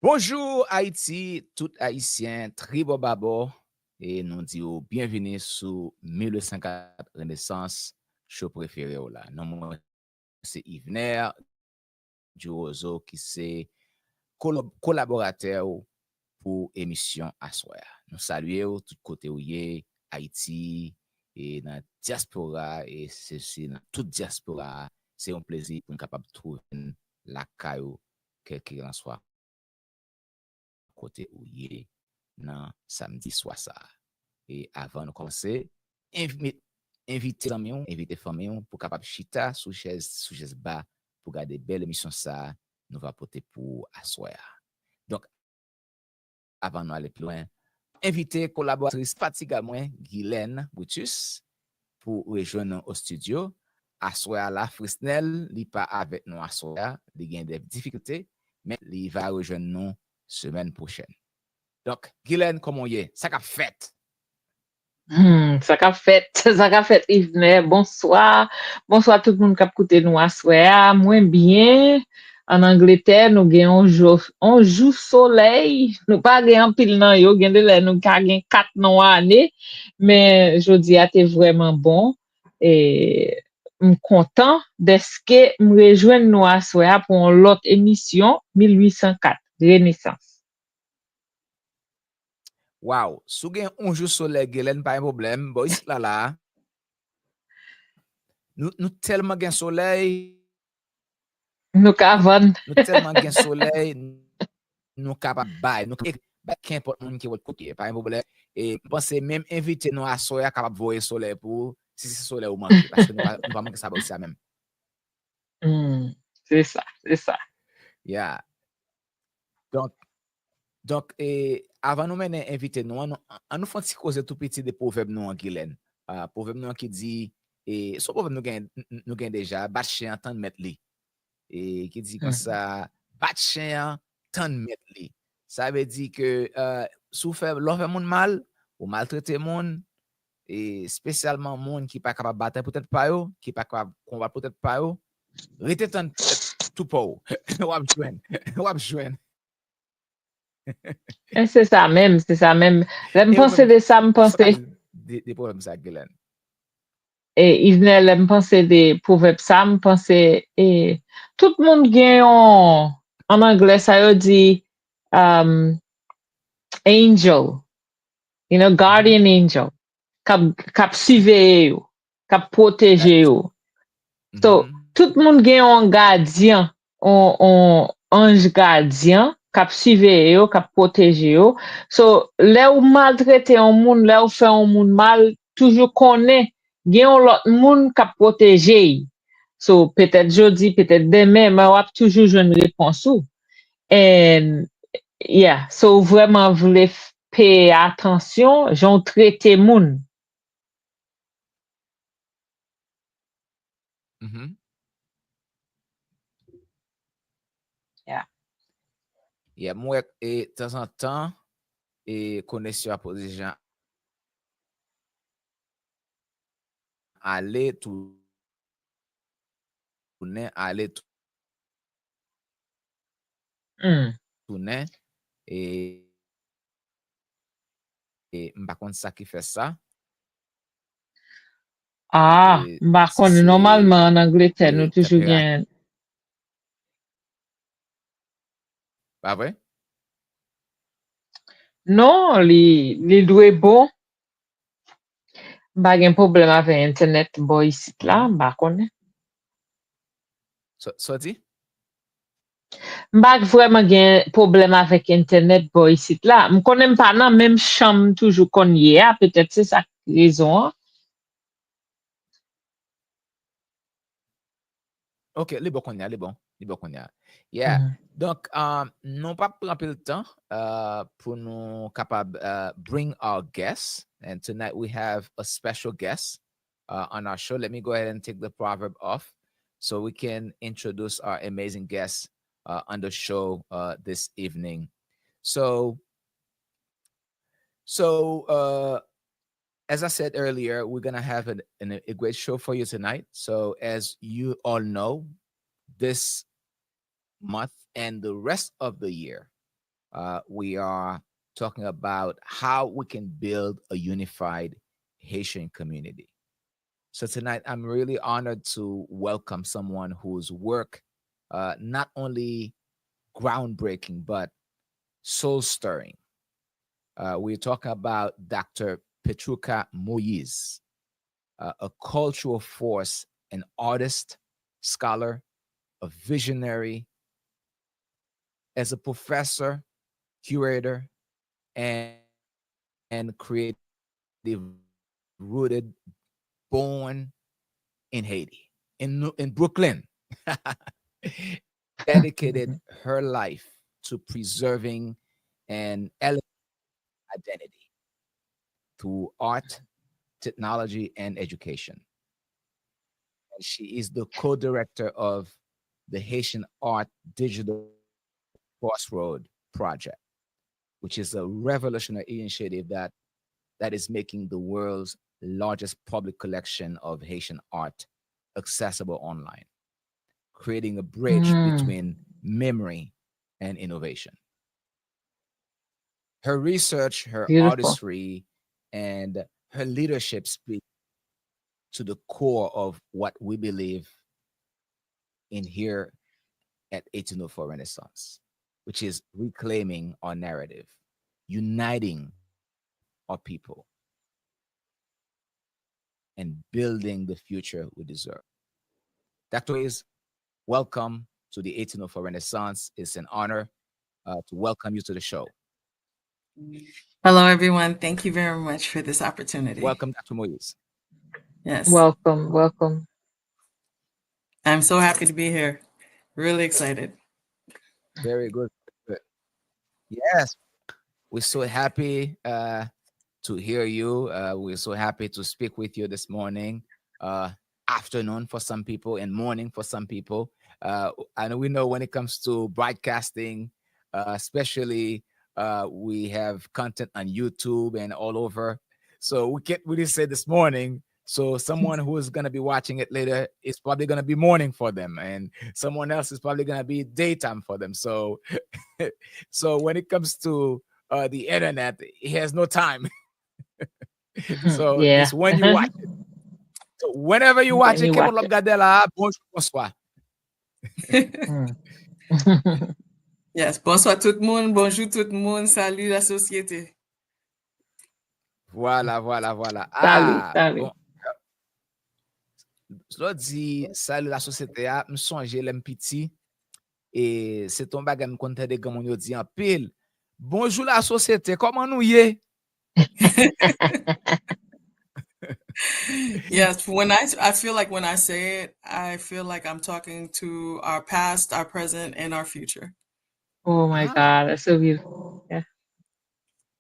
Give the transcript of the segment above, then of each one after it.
Bonjour Haïti, tout Haïtien, tribo babo, et nous disons bienvenue sur 1804 Renaissance, show préféré là. Non, c'est Yvener du Roseau qui c'est collaborateur pour émission Assoya. Nous saluons tout côté où y Haïti et dans Diaspora et c'est dans toute Diaspora. C'est un plaisir pour nous capable de trouver la caillou quel qu'il en soit côté où y est dans samedi soir ça. Et avant de commencer, inviter amis, inviter famille pour capable chita sous chaise bas pour garder belle émission ça nous va porter pour asseoir. Donc avant d'aller plus loin, inviter collaboratrice particulièrement Guylaine Brutus pour rejoindre au studio. Assoya la Frisnel, il pas avec nous assoya, il a des difficultés, mais il va rejoindre nous semaine prochaine. Donc, Guylaine, comment y est? Ça qu'a fait? Ça qu'a fait, Yvenet. Bonsoir. Bonsoir tout le monde qui a écouté nous à soir. Moins bien. En Angleterre, nous gagnons un jour soleil. Nous pas gagnons pile nan yo. Nous gagnons 4 non année. Mais je dis, c'était vraiment bon. Et, je suis content d'être que me rejoindre nous à soir pour une autre émission 1804, Renaissance. Wow, si vous avez un jour soleil, Guylaine, pas un problème. Bon, ici, là, nous tellement gain soleil. Nous avons. Nous tellement gain soleil. Nous capables bail. Nous qu'importe monde qui va côté, pas un problème. Et pensez même inviter nous à soya capable voir soleil pour si c'est soleil ou manquer parce que nous pas manquer ça aussi ça même. C'est ça, c'est ça. Yeah. Donc avant nous mener inviter nous on nous fait causer tout petit des proverbes nous en Guylaine. Proverbe nous qui dit et ce proverbe nous gain déjà bat chien tant mettre li. Et qui dit comme ça bat chien tant mettre li. Ça veut dire que souffrir l'offre monde mal ou maltraiter monde et spécialement monde qui pas capable battre peut-être pas yo, qui pas capable combattre peut-être pas yo. Rete tant tout pour. Ou joindre. Et c'est ça même, c'est ça même. Là, me Et ou penser même de ça, me penser. des problèmes ça Guylaine. Et il venait là, me penser des proverbes ça, me penser. Et tout le monde gagne en anglais, ça veut dire angel, guardian angel, cap surveiller yo, cap protéger yo. So, tout le monde gagne un gardien, un ange gardien, cap surveiller yo, cap protéger yo. So, là où maltraiter un monde, là où faire un monde mal, toujours connaît, gagne l'autre monde cap protéger. So, peut-être jeudi, peut-être demain, mais on va toujours jouer une réponse ou. And, yeah, so vraiment, voulez payer attention, j'en traité monde. Yeah. Yeah, moi et de temps en temps et connexion à position aller tourner et m'pas contre ça qui fait ça. Par contre, normalement en Angleterre, nous toujours gain. Pas vrai? Non, les doué bon. Pas de problème avec internet boy ici là, par contre. Ça dit? Pas vraiment gain problème avec internet boy ici là. Me connais pas dans même chambre toujours qu'on y est, peut-être c'est ça raison. OK, les bon qu'on y a, les bon qu'on y a. Yeah. Donc non pas prendre le temps pour nous capable bring our guests, and tonight we have a special guest on our show. Let me go ahead and take the proverb off so we can introduce our amazing guests on the show this evening. So as I said earlier, we're going to have a great show for you tonight. So as you all know, this month and the rest of the year, We are talking about how we can build a unified Haitian community. So tonight, I'm really honored to welcome someone whose work not only groundbreaking but soul stirring. We're talking about Dr. Petrouchka Moïse, a cultural force, an artist, scholar, a visionary, as a professor, curator, and creative rooted, born in Haiti, in Brooklyn, dedicated her life to preserving and elevating identity through art, technology, and education. And she is the co-director of the Haitian Art Digital Crossroads project, which is a revolutionary initiative that is making the world's largest public collection of Haitian art accessible online, creating a bridge between memory and innovation. Her research, her Beautiful. artistry, and her leadership speak to the core of what we believe in here at 1804 Renaissance, which is reclaiming our narrative, uniting our people, and building the future we deserve. Dr. Moïse, welcome to the 1804 Renaissance. It's an honor to welcome you to the show. Hello, everyone. Thank you very much for this opportunity. Welcome, Dr. Moïse. Yes. Welcome, welcome. I'm so happy to be here. Really excited. Very good. Good. Yes, we're so happy to hear you. We're so happy to speak with you this morning, afternoon for some people, and morning for some people. And we know when it comes to broadcasting, especially we have content on YouTube and all over. So we can't really say this morning. So someone who is going to be watching it later is probably going to be morning for them, and someone else is probably going to be daytime for them. So, so when it comes to the internet, it has no time. So Yeah. it's when you watch it. So whenever you watch it, When you watch it. bonjour, bonsoir. Yes. Bonsoir tout le monde. Bonjour tout le monde. Salut la société. Voilà. Salut, salut. Bon. Je dis salut la société a, me songe l'aime petit et c'est ton bagage me konte de gamon yo di en pile. Bonjour la société, comment nous y? Yes. I feel like when I say it, I feel like I'm talking to our past, our present, and our future. Oh my God, that's so beautiful. Yeah.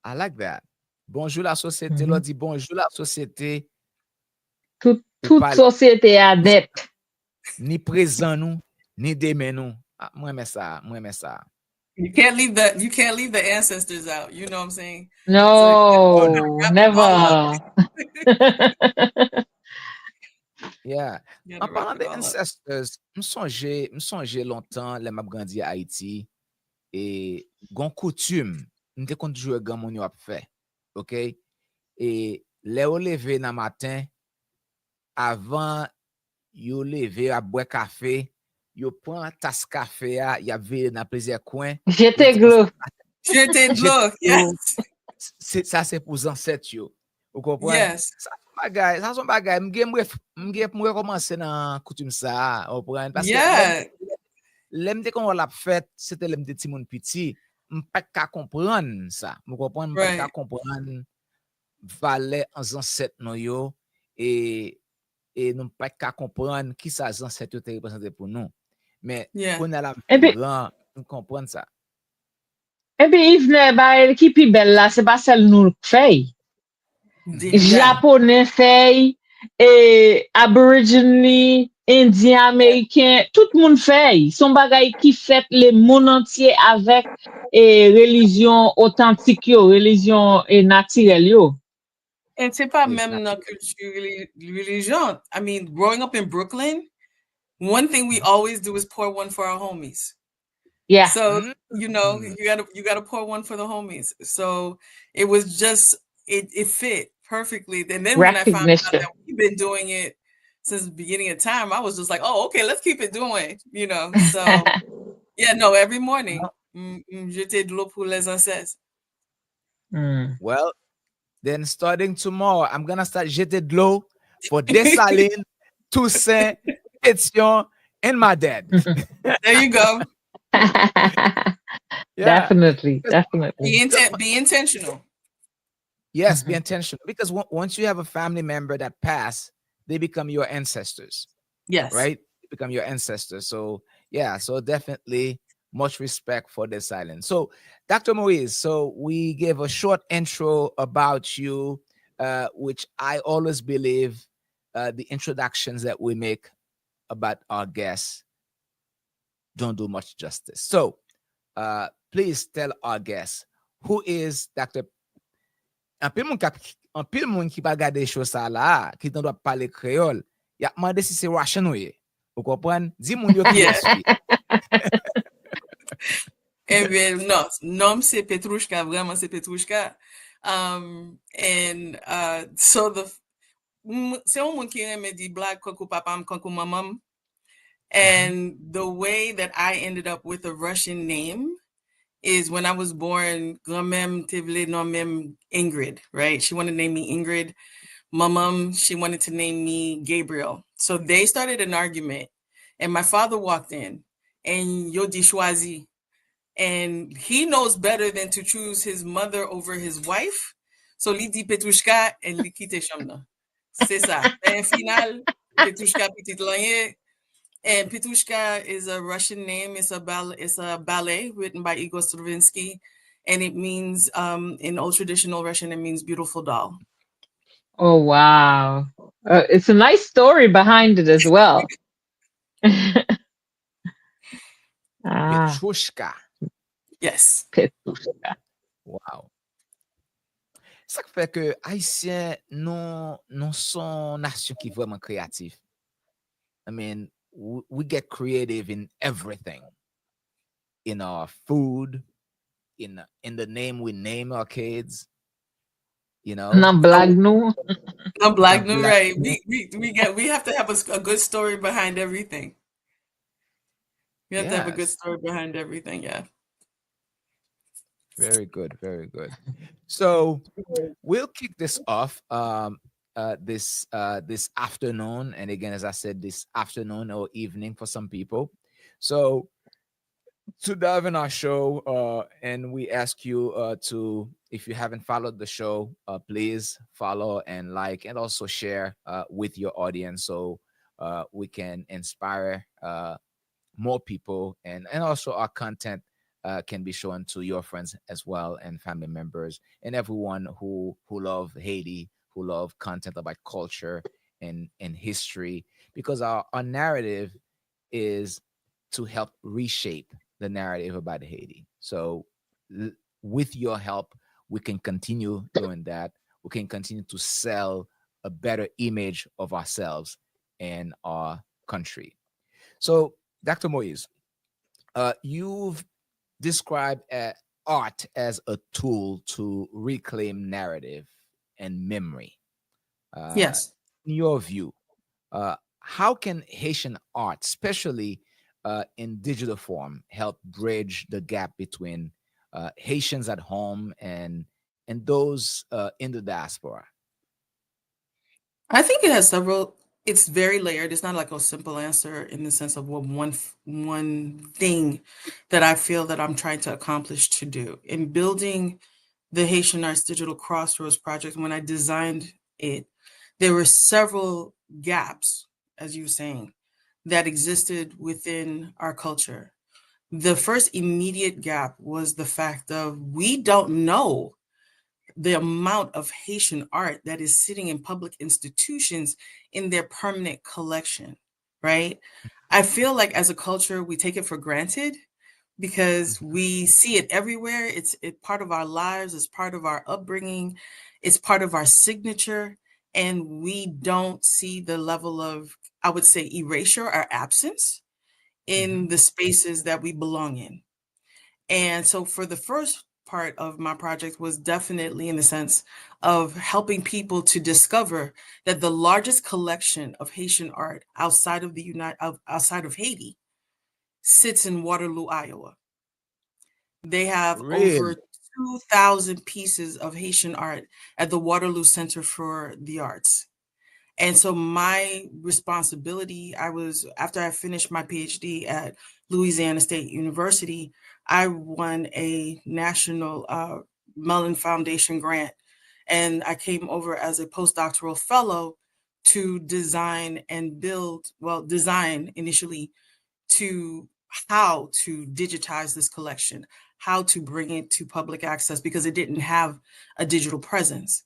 I like that. Bonjour la société, l'on dit bonjour la société. Toute société a dette. Ni présent nous, ni demain nous. Moi mais ça. You can't leave the ancestors out. You know what I'm saying? No, never. Yeah. En parlant des ancestors, me songe longtemps les m'a grandi à Haïti et gon coutume, m'te kon jouer gan moun yo ap fait. OK? Et les ou levé nan matin avant yo levé à boire café, yo prend tasse café a, y a vire dans plusieurs coins. J'étais glou. Yes. Ça c'est pour ancêtres yo. Vous comprenez? Yes. Ça son bagay, m'gè recommencer dans coutume ça, vous comprenez? Parce Yeah. que l'aime qu'on l'a fait, c'était l'aime de ti moun petit, m'pas ka comprendre ça. Vous comprenez? M'pas ka comprendre valeur en ancêtres nou yo et nous pas ka comprendre qui ça ancêtres te représenter pour nous. Mais qu'on a la grand, nous comprendre ça. Et puis il venait ba qui pi belle là, c'est pas celle nous fait. Japonais fait et aborigine, indien, américain, tout le monde fait. Son bagay qui fait le monde entier avec religion authentique yo, religion naturelle yo. And c'est pas même dans culture religion. I mean, growing up in Brooklyn, one thing we always do is pour one for our homies. Yeah. So, you gotta pour one for the homies. So it was just, it fit perfectly. And then when I found out that we've been doing it since the beginning of time, I was just like, oh, okay, let's keep it doing, So yeah, no, every morning, jeter de l'eau pour les ancêtres. Well, then starting tomorrow, I'm gonna start jeter de l'eau for Dessalines, Toussaint, Pétion, and my dad. There you go. Definitely. Be intentional. Yes, be intentional, because once you have a family member that passed, they become your ancestors. Yes. Right? They become your ancestors. So yeah, so definitely much respect for the silence. So Dr. Moïse, so we gave a short intro about you, which I always believe the introductions that we make about our guests don't do much justice. So please tell our guests, who is Dr. Un pile moun ki pa gade show sa la, ki tan do parler créole, y a demandé si c'est Russian ou ye. Vous comprenez? Dis moun yo qui est. Eh bien, non, nom c'est Petrouchka, vraiment c'est Petrouchka. So c'est un monde qui aime di blague kankou papam, kankou mamam. And the way that I ended up with a Russian name is when I was born, grand-mère te vle nom Ingrid, right? She wanted to name me Ingrid. My mom, she wanted to name me Gabriel. So they started an argument, and my father walked in, and yo di choisi. And he knows better than to choose his mother over his wife. So li di Petrouchka and li kite chamna. C'est ça. En final, Petrouchka petit lanye. And Petrouchka is a Russian name. It's a ballet written by Igor Stravinsky, and it means, in old traditional Russian, it means beautiful doll. Oh, wow. It's a nice story behind it as well. Petrouchka. Yes. Petrouchka. Wow. Ça fait que Haïtiens non sont nation qui vraiment créatif. I mean, we get creative in everything. In our food, in the name we name our kids. Non blague nous. Non blague nous, right? We have to have a good story behind everything. We have to have a good story behind everything, yeah. Very good, very good. So we'll kick this off this afternoon, and again, as I said, this afternoon or evening for some people. So to dive in our show, and we ask you to, if you haven't followed the show, please follow and like, and also share with your audience, so we can inspire more people, and also our content can be shown to your friends as well, and family members, and everyone who love Haiti, who love content about culture and history, because our narrative is to help reshape the narrative about Haiti. So with your help, we can continue doing that. We can continue to sell a better image of ourselves and our country. So, Dr. Moïse, you've described art as a tool to reclaim narrative and memory. Yes. In your view, how can Haitian art, especially in digital form, help bridge the gap between Haitians at home and those in the diaspora? I think it has several. It's very layered. It's not like a simple answer in the sense of one thing that I feel that I'm trying to accomplish to do. In building the Haitian Arts Digital Crossroads project, when I designed it, there were several gaps, as you were saying, that existed within our culture. The first immediate gap was the fact of we don't know the amount of Haitian art that is sitting in public institutions in their permanent collection, right? I feel like as a culture, we take it for granted because we see it everywhere. It's part of our lives. It's part of our upbringing. It's part of our signature. And we don't see the level of, I would say, erasure or absence in the spaces that we belong in. And so for the first part of my project was definitely in the sense of helping people to discover that the largest collection of Haitian art outside of outside of Haiti sits in Waterloo, Iowa. They have over 2,000 pieces of Haitian art at the Waterloo Center for the Arts. And so my responsibility, after I finished my PhD at Louisiana State University, I won a national Mellon Foundation grant. And I came over as a postdoctoral fellow to design initially to how to digitize this collection, how to bring it to public access, because it didn't have a digital presence.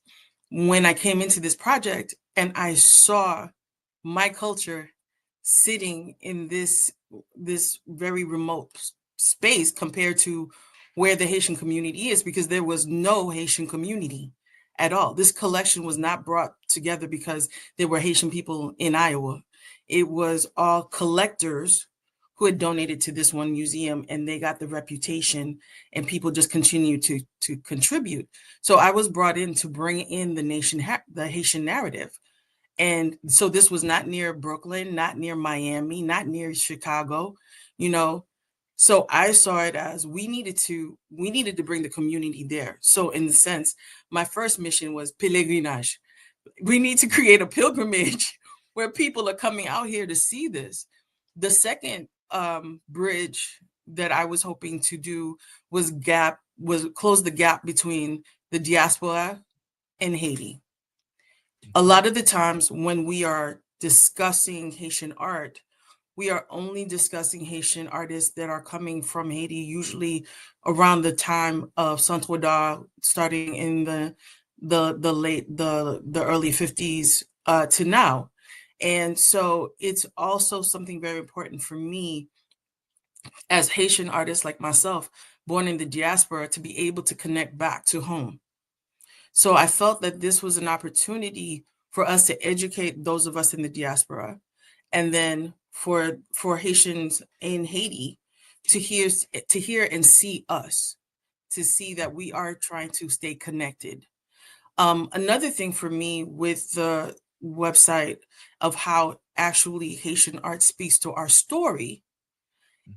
When I came into this project and I saw my culture sitting in this very remote space compared to where the Haitian community is, because there was no Haitian community at all. This collection was not brought together because there were Haitian people in Iowa. It was all collectors who had donated to this one museum, and they got the reputation, and people just continued to contribute. So I was brought in to bring in the Haitian narrative. And so this was not near Brooklyn, not near Miami, not near Chicago, you know. So I saw it as we needed to bring the community there. So in the sense, my first mission was pèlerinage. We need to create a pilgrimage where people are coming out here to see this. The second bridge that I was hoping to do was close the gap between the diaspora and Haiti. A lot of the times when we are discussing Haitian art, we are only discussing Haitian artists that are coming from Haiti, usually around the time of Saint-Ouen, starting in the early 50s to now. And so it's also something very important for me as Haitian artists like myself, born in the diaspora, to be able to connect back to home. So I felt that this was an opportunity for us to educate those of us in the diaspora, and then for Haitians in Haiti to hear and see us, to see that we are trying to stay connected. Another thing for me with the website of how actually Haitian art speaks to our story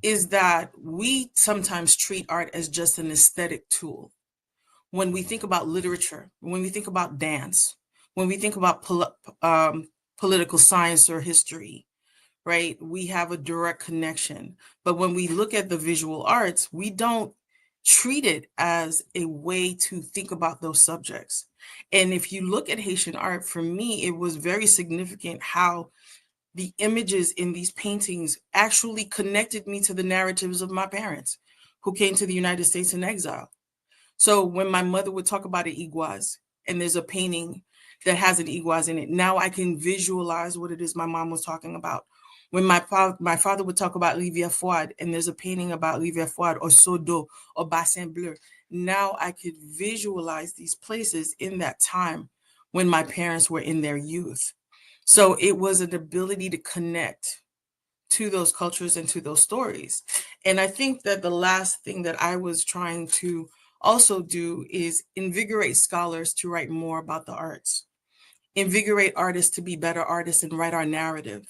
is that we sometimes treat art as just an aesthetic tool. When we think about literature, when we think about dance, when we think about political science or history, right, we have a direct connection. But when we look at the visual arts, we don't treat it as a way to think about those subjects. And if you look at Haitian art, for me, it was very significant how the images in these paintings actually connected me to the narratives of my parents who came to the United States in exile. So when my mother would talk about an iguaz, and there's a painting that has an iguaz in it, now I can visualize what it is my mom was talking about. When my father would talk about Rivière Froide, and there's a painting about Rivière Froide or Sodo or Bassin Bleu, now I could visualize these places in that time when my parents were in their youth. So it was an ability to connect to those cultures and to those stories. And I think that the last thing that I was trying to also do is invigorate scholars to write more about the arts, invigorate artists to be better artists and write our narrative,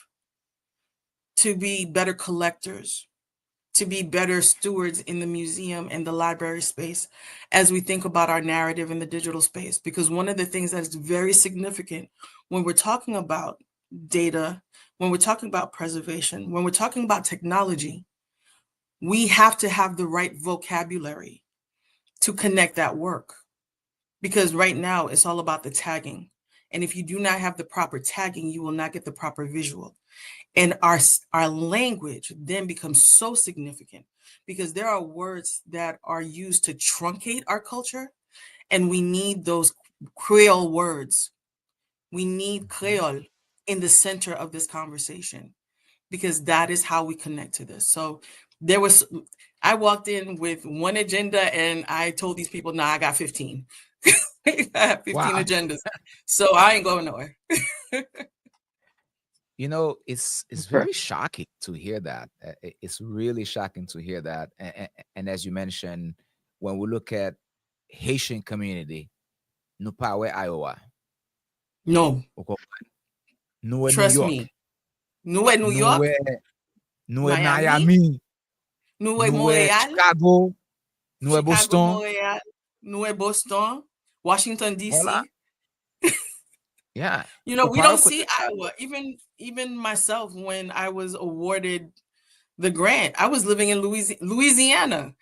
to be better collectors, to be better stewards in the museum and the library space as we think about our narrative in the digital space. Because one of the things that is very significant when we're talking about data, when we're talking about preservation, when we're talking about technology, we have to have the right vocabulary to connect that work. Because right now it's all about the tagging. And if you do not have the proper tagging, you will not get the proper visual. And our language then becomes so significant because there are words that are used to truncate our culture, and we need those Creole words. We need Creole in the center of this conversation because that is how we connect to this. So I walked in with one agenda and I told these people, nah, I got 15. I have 15 agendas. So I ain't going nowhere. It's very shocking to hear that. It's really shocking to hear that. And as you mentioned, when we look at Haitian community, nous pas ouais Iowa, No, nous ouais New trust York, me. Nous ouais New nous York, ouais Miami, Miami, nous ouais nous ouais Montréal, Chicago, nous ouais Chicago, Boston. Montréal, nous ouais Boston, Washington, Voilà. D.C. Yeah. You know, Ou we pas don't côté see Iowa. Even myself, when I was awarded the grant, I was living in Louisiana.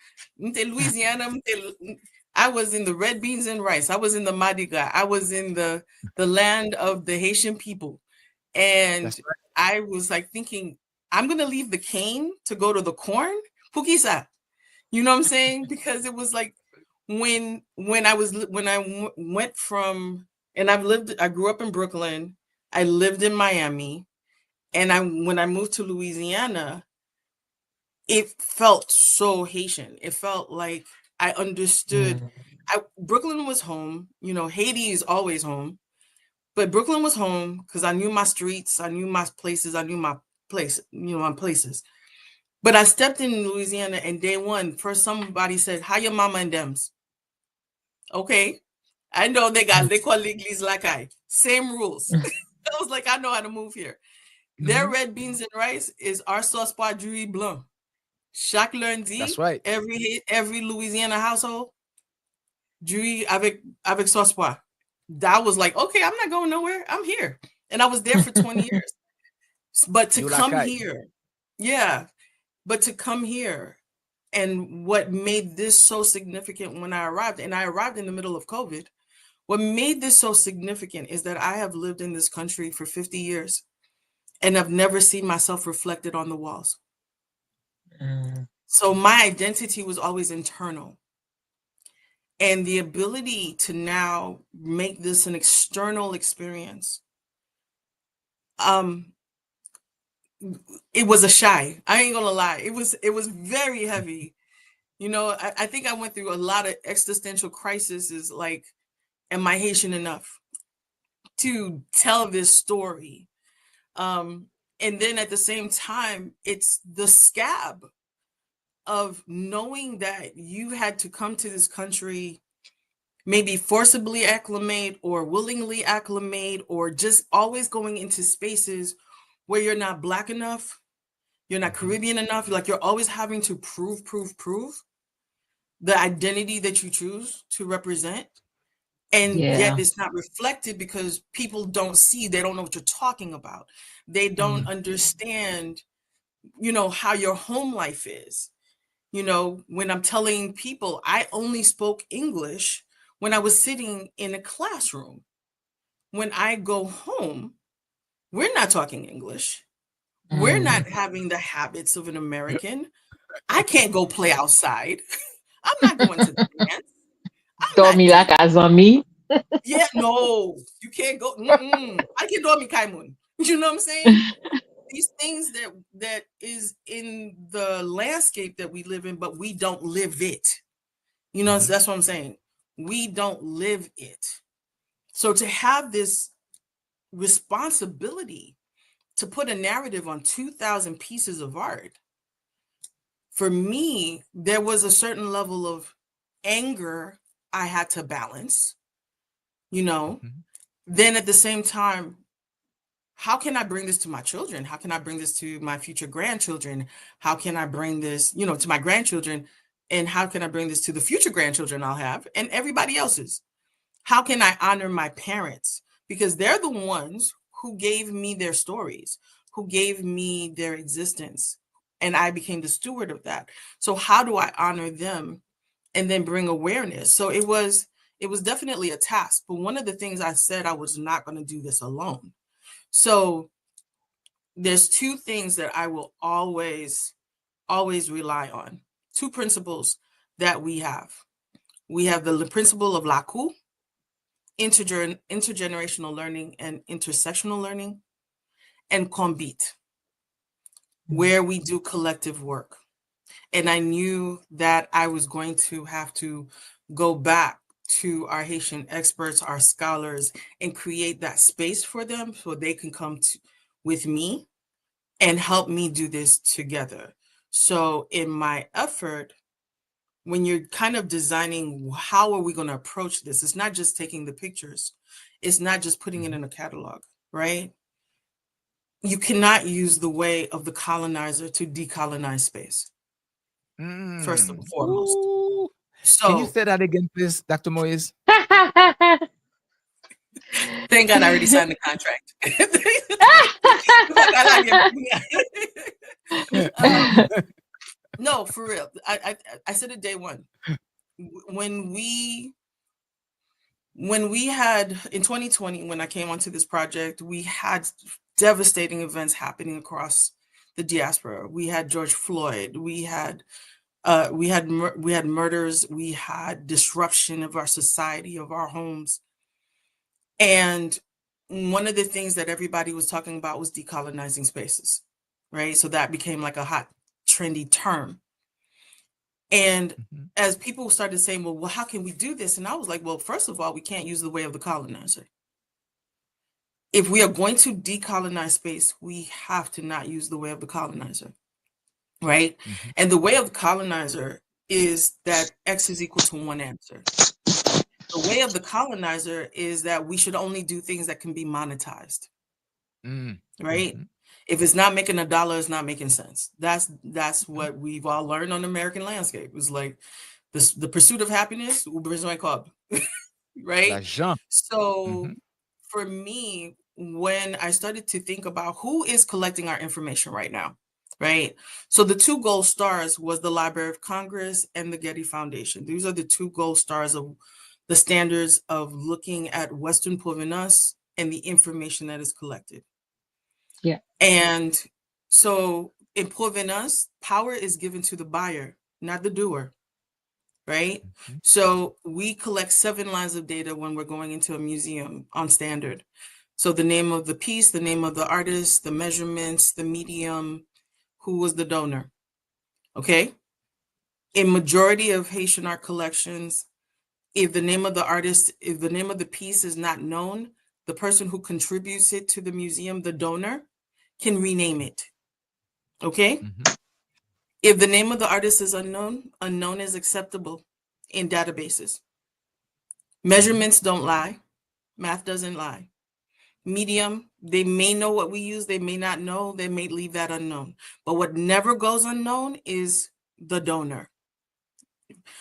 I was in the red beans and rice. I was in the Madiga. I was in the land of the Haitian people. And That's right. I was like thinking, I'm going to leave the cane to go to the corn. Pukisa. You know what I'm saying? Because it was like when I went from, and I grew up in Brooklyn. I lived in Miami. And when I moved to Louisiana, it felt so Haitian. It felt like I understood. Brooklyn was home. Haiti is always home. But Brooklyn was home because I knew my streets, I knew my places, I knew my place, my places. But I stepped in Louisiana, and day one, first somebody said, "How your mama and them's?" Okay. I know they call l'église lacaille. Same rules. I was like, I know how to move here. Their red beans and rice is our sauce poivre blanc. Chaque lundi, That's right. every Louisiana household, jus avec sauce poivre. That was like, okay, I'm not going nowhere. I'm here. And I was there for 20 years. But to come here, but to come here, and what made this so significant when I arrived, and I arrived in the middle of COVID, what made this so significant is that I have lived in this country for 50 years, and I've never seen myself reflected on the walls. So my identity was always internal. And the ability to now make this an external experience, it was a shy. I ain't gonna lie. It was very heavy. I think I went through a lot of existential crises. Like, am I Haitian enough to tell this story? And then at the same time, it's the scab of knowing that you had to come to this country, maybe forcibly acclimate or willingly acclimate, or just always going into spaces where you're not Black enough, you're not Caribbean enough. You're always having to prove the identity that you choose to represent. And yet it's not reflected because people don't see, they don't know what you're talking about. They don't understand, how your home life is. When I'm telling people I only spoke English when I was sitting in a classroom. When I go home, we're not talking English. We're not having the habits of an American. I can't go play outside. I'm not going to dance. Dormi la kazami. Yeah, no, you can't go. I can dormi kaimun. You know what I'm saying? These things that is in the landscape that we live in, but we don't live it. That's what I'm saying. We don't live it. So to have this responsibility to put a narrative on 2,000 pieces of art, for me, there was a certain level of anger I had to balance, Then at the same time, how can I bring this to my children? How can I bring this to my future grandchildren? How can I bring this, to my grandchildren? And how can I bring this to the future grandchildren I'll have and everybody else's? How can I honor my parents? Because they're the ones who gave me their stories, who gave me their existence. And I became the steward of that. So how do I honor them and then bring awareness? So it was definitely a task. But one of the things I said, I was not going to do this alone. So there's two things that I will always rely on. Two principles that we have. We have the principle of l'ACU, intergenerational learning and intersectional learning, and Combit, where we do collective work. And I knew that I was going to have to go back to our Haitian experts, our scholars, and create that space for them so they can come to with me and help me do this together. So in my effort, when you're kind of designing how are we going to approach this, it's not just taking the pictures. It's not just putting it in a catalog, right? You cannot use the way of the colonizer to decolonize space, first and foremost. Ooh. So, Can you say that again, please, Dr. Moïse? thank God I already signed the contract. No, for real. I said it day one. When we had, in 2020, when I came onto this project, we had devastating events happening across the diaspora. We had George Floyd. We had murders. We had disruption of our society, of our homes. And one of the things that everybody was talking about was decolonizing spaces, right? So that became like a hot, trendy term. And as people started saying, well, how can we do this? And I was like, well, first of all, we can't use the way of the colonizer. If we are going to decolonize space, we have to not use the way of the colonizer, right? And the way of the colonizer is that X is equal to one answer. The way of the colonizer is that we should only do things that can be monetized, right? If it's not making $1, it's not making sense. That's what we've all learned on the American landscape. It's like the pursuit of happiness, right? So for me, when I started to think about who is collecting our information right now, right? So the two gold stars was the Library of Congress and the Getty Foundation. These are the two gold stars of the standards of looking at Western provenance and the information that is collected. Yeah. And so in provenance, power is given to the buyer, not the doer, right? So we collect 7 lines of data when we're going into a museum on standard. So the name of the piece, the name of the artist, the measurements, the medium, who was the donor, okay? In majority of Haitian art collections, if the name of the artist, if the name of the piece is not known, the person who contributes it to the museum, the donor, can rename it, okay? If the name of the artist is unknown, unknown is acceptable in databases. Measurements don't lie. Math doesn't lie. Medium, they may know what we use, they may not know, they may leave that unknown. But what never goes unknown is the donor.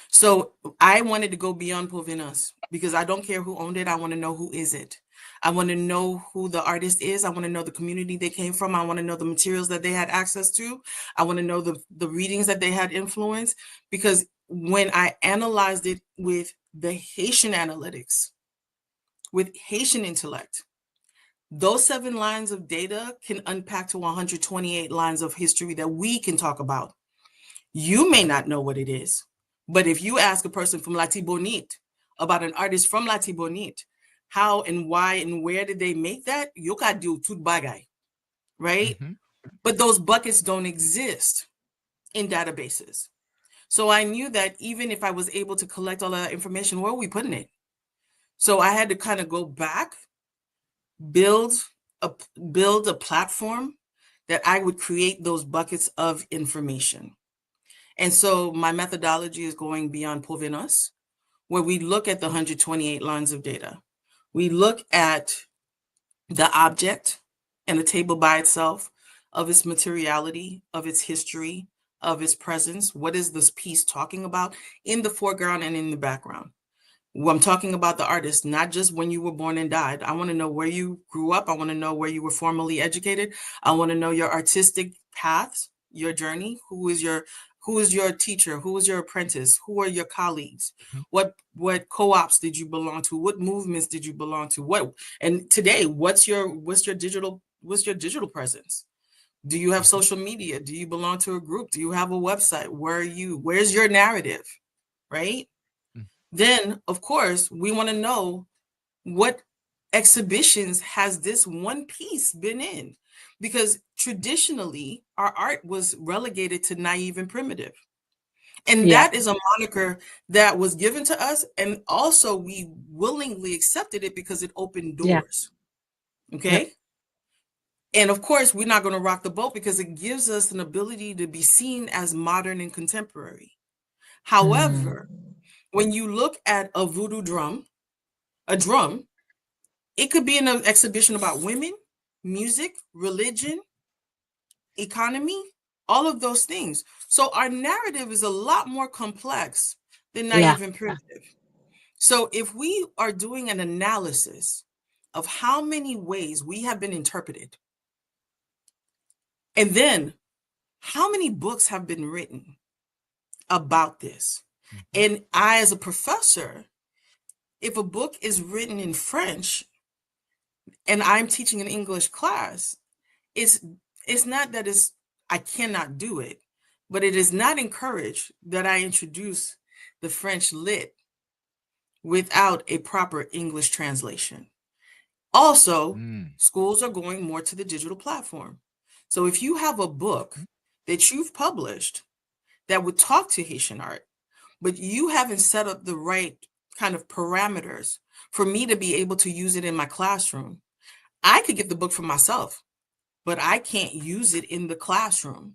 So I wanted to go beyond provenance because I don't care who owned it. I want to know who is it. I want to know who the artist is. I want to know the community they came from. I want to know the materials that they had access to. I want to know the readings that they had influence, because when I analyzed it with the Haitian analytics, with Haitian intellect, those 7 lines of data can unpack to 128 lines of history that we can talk about. You may not know what it is, but if you ask a person from Latibonite about an artist from Latibonite, how and why and where did they make that, you can do tout bagay, right? But those buckets don't exist in databases. So I knew that even if I was able to collect all that information, where are we putting it? So I had to kind of go back, build a platform that I would create those buckets of information. And so my methodology is going beyond provenance, where we look at the 128 lines of data. We look at the object and the table by itself, of its materiality, of its history, of its presence. What is this piece talking about in the foreground and in the background? I'm talking about the artist, not just when you were born and died. I want to know where you grew up. I want to know where you were formally educated. I want to know your artistic paths, your journey. Who is your teacher? Who is your apprentice? Who are your colleagues? What co-ops did you belong to? What movements did you belong to? And today, what's your digital presence? Do you have social media? Do you belong to a group? Do you have a website? Where's your narrative? Right? Then, of course, we want to know what exhibitions has this one piece been in, because traditionally our art was relegated to naive and primitive. And that is a moniker that was given to us. And also we willingly accepted it because it opened doors. Okay. And of course, we're not going to rock the boat because it gives us an ability to be seen as modern and contemporary. However, when you look at a voodoo drum, it could be in an exhibition about women, music, religion, economy, all of those things. So our narrative is a lot more complex than naive and primitive. So if we are doing an analysis of how many ways we have been interpreted, and then how many books have been written about this, and I, as a professor, if a book is written in French and I'm teaching an English class, it's not that I cannot do it, but it is not encouraged that I introduce the French lit without a proper English translation. Also, schools are going more to the digital platform. So if you have a book that you've published that would talk to Haitian art, but you haven't set up the right kind of parameters for me to be able to use it in my classroom, I could get the book for myself, but I can't use it in the classroom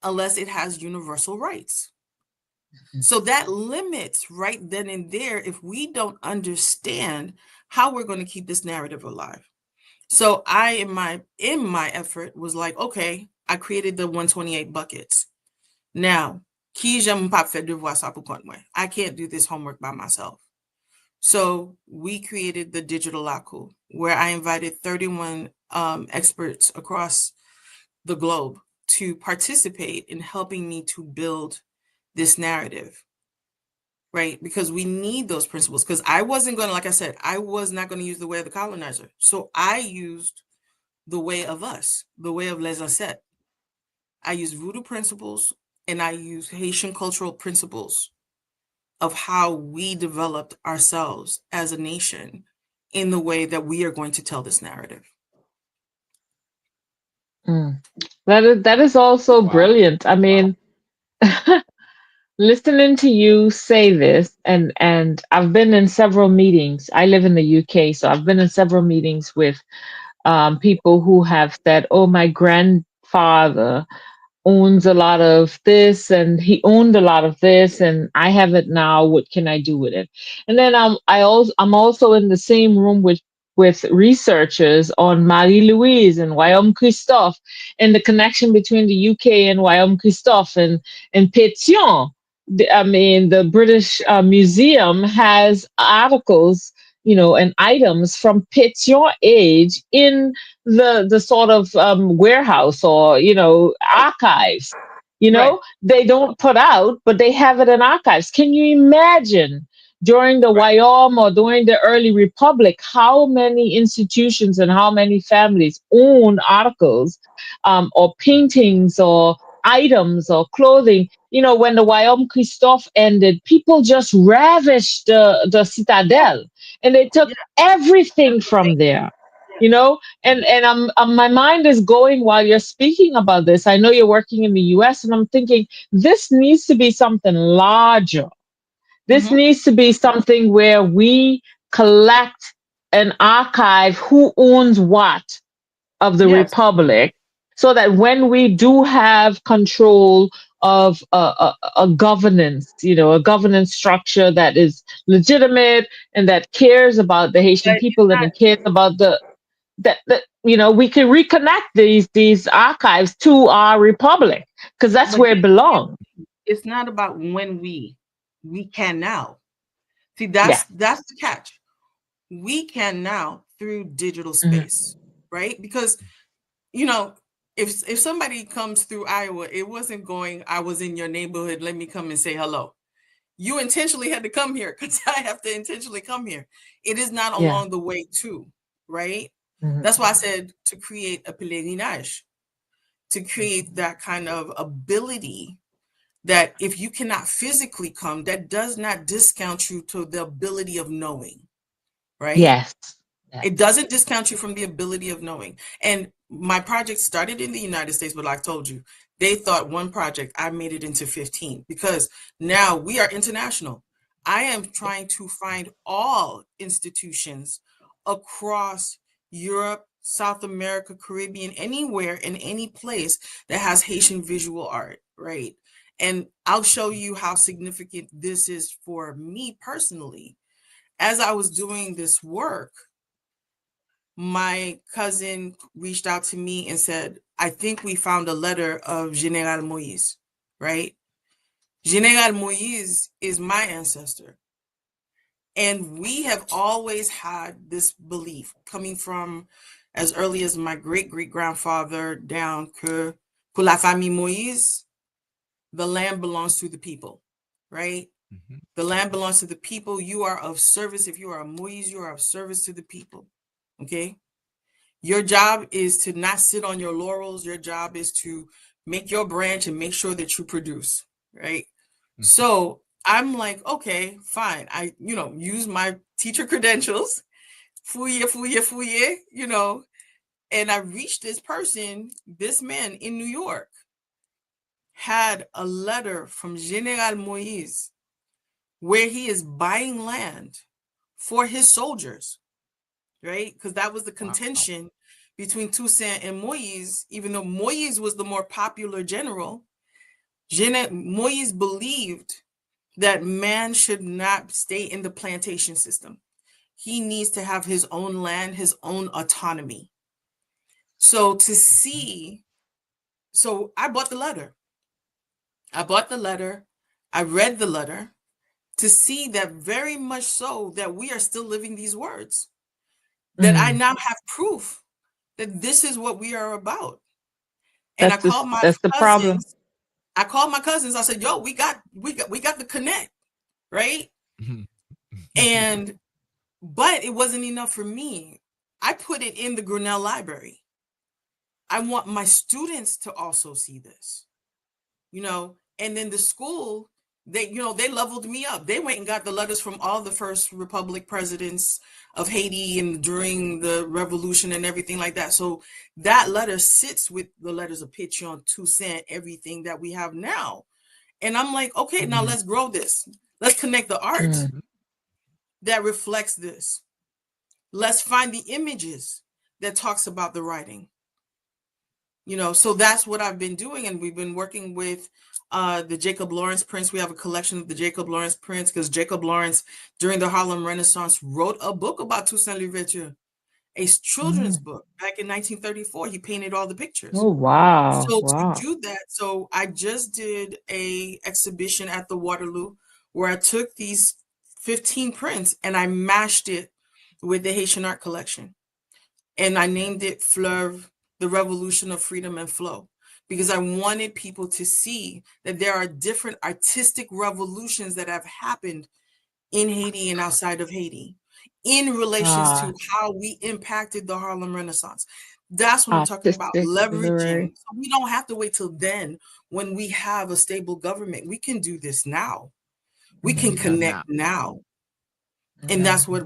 unless it has universal rights. So that limits right then and there if we don't understand how we're going to keep this narrative alive. So I, in my effort, was like, okay, I created the 128 buckets. Now, I can't do this homework by myself. So we created the Digital Laku, where I invited 31 experts across the globe to participate in helping me to build this narrative, right? Because we need those principles. Because I wasn't going to, like I said, I was not going to use the way of the colonizer. So I used the way of us, the way of les ancêtres. I used voodoo principles and I used Haitian cultural principles of how we developed ourselves as a nation in the way that we are going to tell this narrative. That is also brilliant. I mean, listening to you say this, and I've been in several meetings. I live in the UK, so I've been in several meetings with people who have said, "Oh, my grandfather owns a lot of this and he owned a lot of this and I have it now. What can I do with it?" And then I'm also in the same room with researchers on Marie-Louise and Wyoming Christophe and the connection between the UK and Wyoming Christophe and Pétion. The British Museum has articles, and items from Pétion age in the sort of warehouse or archives. They don't put out, but they have it in archives. Can you imagine during the Wyoming or during the early Republic how many institutions and how many families own articles or paintings or items or clothing? When the Wyoming Christophe ended, people just ravished the citadel and they took everything from there. And my mind is going while you're speaking about this. I know you're working in the US, and I'm thinking this needs to be something larger. This needs to be something where we collect and archive who owns what of the Republic, so that when we do have control of a governance, a governance structure that is legitimate and that cares about the Haitian people and cares about that we can reconnect these archives to our republic, because that's where it belongs. It's not about when we can now. See, that's the catch. We can now through digital space, right? Because if somebody comes through Iowa, it wasn't going, I was in your neighborhood, let me come and say hello. You intentionally had to come here because I have to intentionally come here. It is not along the way too, right? That's why I said to create a pèlerinage, to create that kind of ability that if you cannot physically come, that does not discount you to the ability of knowing, right? Yes. It doesn't discount you from the ability of knowing. And my project started in the United States, but like I told you, they thought one project, I made it into 15 because now we are international. I am trying to find all institutions across Europe, South America, Caribbean, anywhere in any place that has Haitian visual art, right? And I'll show you how significant this is for me personally. As I was doing this work, my cousin reached out to me and said, I think we found a letter of General Moïse, right? General Moïse is my ancestor. And we have always had this belief coming from as early as my great-great-grandfather down que pour la famille Moïse, the land belongs to the people, right? Mm-hmm. The land belongs to the people. You are of service. If you are a Moïse, you are of service to the people, okay? Your job is to not sit on your laurels. Your job is to make your branch and make sure that you produce, right? Mm-hmm. So I'm like, okay, fine. I, use my teacher credentials, fouye, and I reached this person, this man in New York, had a letter from General Moïse where he is buying land for his soldiers, right? Because that was the contention between Toussaint and Moïse. Even though Moïse was the more popular general, Moïse believed that man should not stay in the plantation system. He needs to have his own land, his own autonomy. So I bought the letter. I read the letter to see that very much so that we are still living these words, that I now have proof that this is what we are about. And that's the problem. I called my cousins. I said, yo, we got the connect, right? But it wasn't enough for me. I put it in the Grinnell Library. I want my students to also see this, and then the school, they leveled me up. They went and got the letters from all the first republic presidents of Haiti and during the revolution and everything like that. So that letter sits with the letters of Pétion, Toussaint, everything that we have now. And I'm like, okay, now let's grow this. Let's connect the art that reflects this. Let's find the images that talks about the writing. So that's what I've been doing. And we've been working with the Jacob Lawrence prints. We have a collection of the Jacob Lawrence prints because Jacob Lawrence, during the Harlem Renaissance, wrote a book about Toussaint Louverture, a children's book back in 1934. He painted all the pictures. Oh, wow. So to do that, so I just did a exhibition at the Waterloo where I took these 15 prints and I mashed it with the Haitian Art Collection. And I named it Fleuve, the Revolution of Freedom and Flow, because I wanted people to see that there are different artistic revolutions that have happened in Haiti and outside of Haiti in relations to how we impacted the Harlem Renaissance. That's what I'm talking about, leveraging. So we don't have to wait till then when we have a stable government. We can do this now. We can connect now. And that's what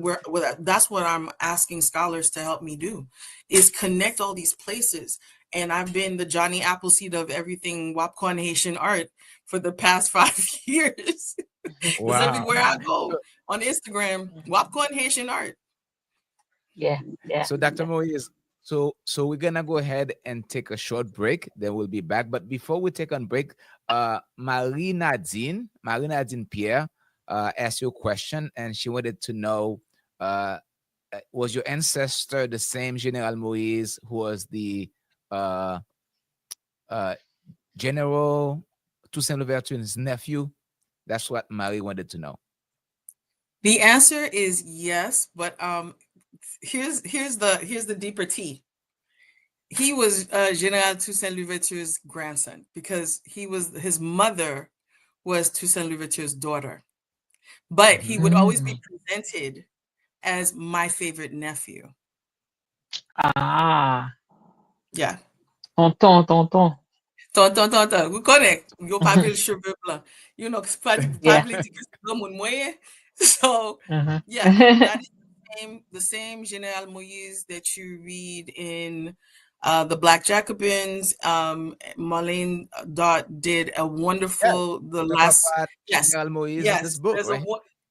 I'm asking scholars to help me do, is connect all these places. And I've been the Johnny Appleseed of everything Wapkon Haitian art for the past 5 years. Because everywhere I go on Instagram, Wapkon Haitian art. Yeah. So Dr. Moïse, so we're gonna go ahead and take a short break. Then we'll be back. But before we take a break, Marie Nadine Pierre asked you a question, and she wanted to know, was your ancestor the same General Moïse who was the General Toussaint Louverture's nephew? That's what Marie wanted to know. The answer is yes, but here's the deeper tea. He was General Toussaint Louverture's grandson because his mother was Toussaint Louverture's daughter. But he would always be presented as my favorite nephew. Yeah. Tonton. Tonton. Vous connaissez. Vous pas le cheveux blanc. Pas So, yeah, that is the same General Moïse that you read in the Black Jacobins. Marlene Dot did a wonderful, General Moïse in this book, right?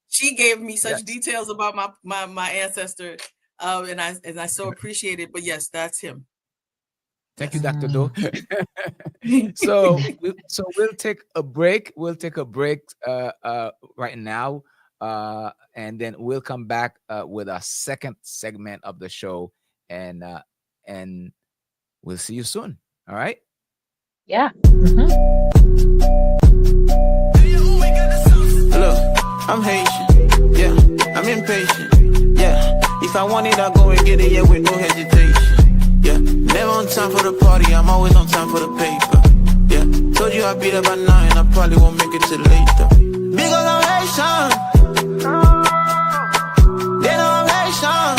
She gave me such details about my ancestor. And I so appreciate it. But yes, that's him. Thank you, Dr. Do. So we'll take a break. We'll take a break right now, and then we'll come back with our second segment of the show, and we'll see you soon. All right? Yeah. Look, I'm Haitian. Yeah, I'm impatient. Yeah, if I want it, I'll go and get it. Yeah, with no hesitation. Yeah, never on time for the party. I'm always on time for the paper. Yeah, told you I'd be there by 9. I probably won't make it till later. Because I'm Haitian. They know I'm Haitian.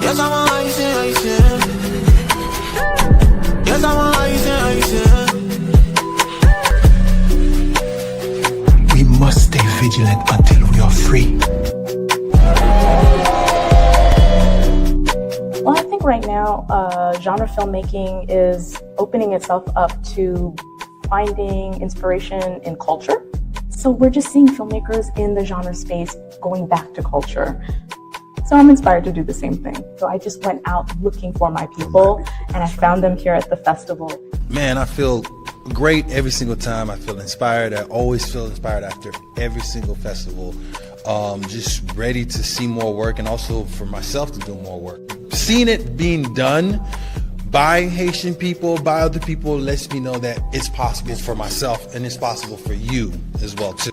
Yes, I'm a Haitian. Yes, I'm a Haitian. We must stay vigilant until we are free. Well, I think right now, genre filmmaking is opening itself up to finding inspiration in culture. So we're just seeing filmmakers in the genre space going back to culture. So I'm inspired to do the same thing. So I just went out looking for my people, and I found them here at the festival. Man, I feel great every single time. I feel inspired. I always feel inspired after every single festival. Just ready to see more work, and also for myself to do more work. Seeing it being done by Haitian people, by other people, lets me know that it's possible for myself, and it's possible for you as well too.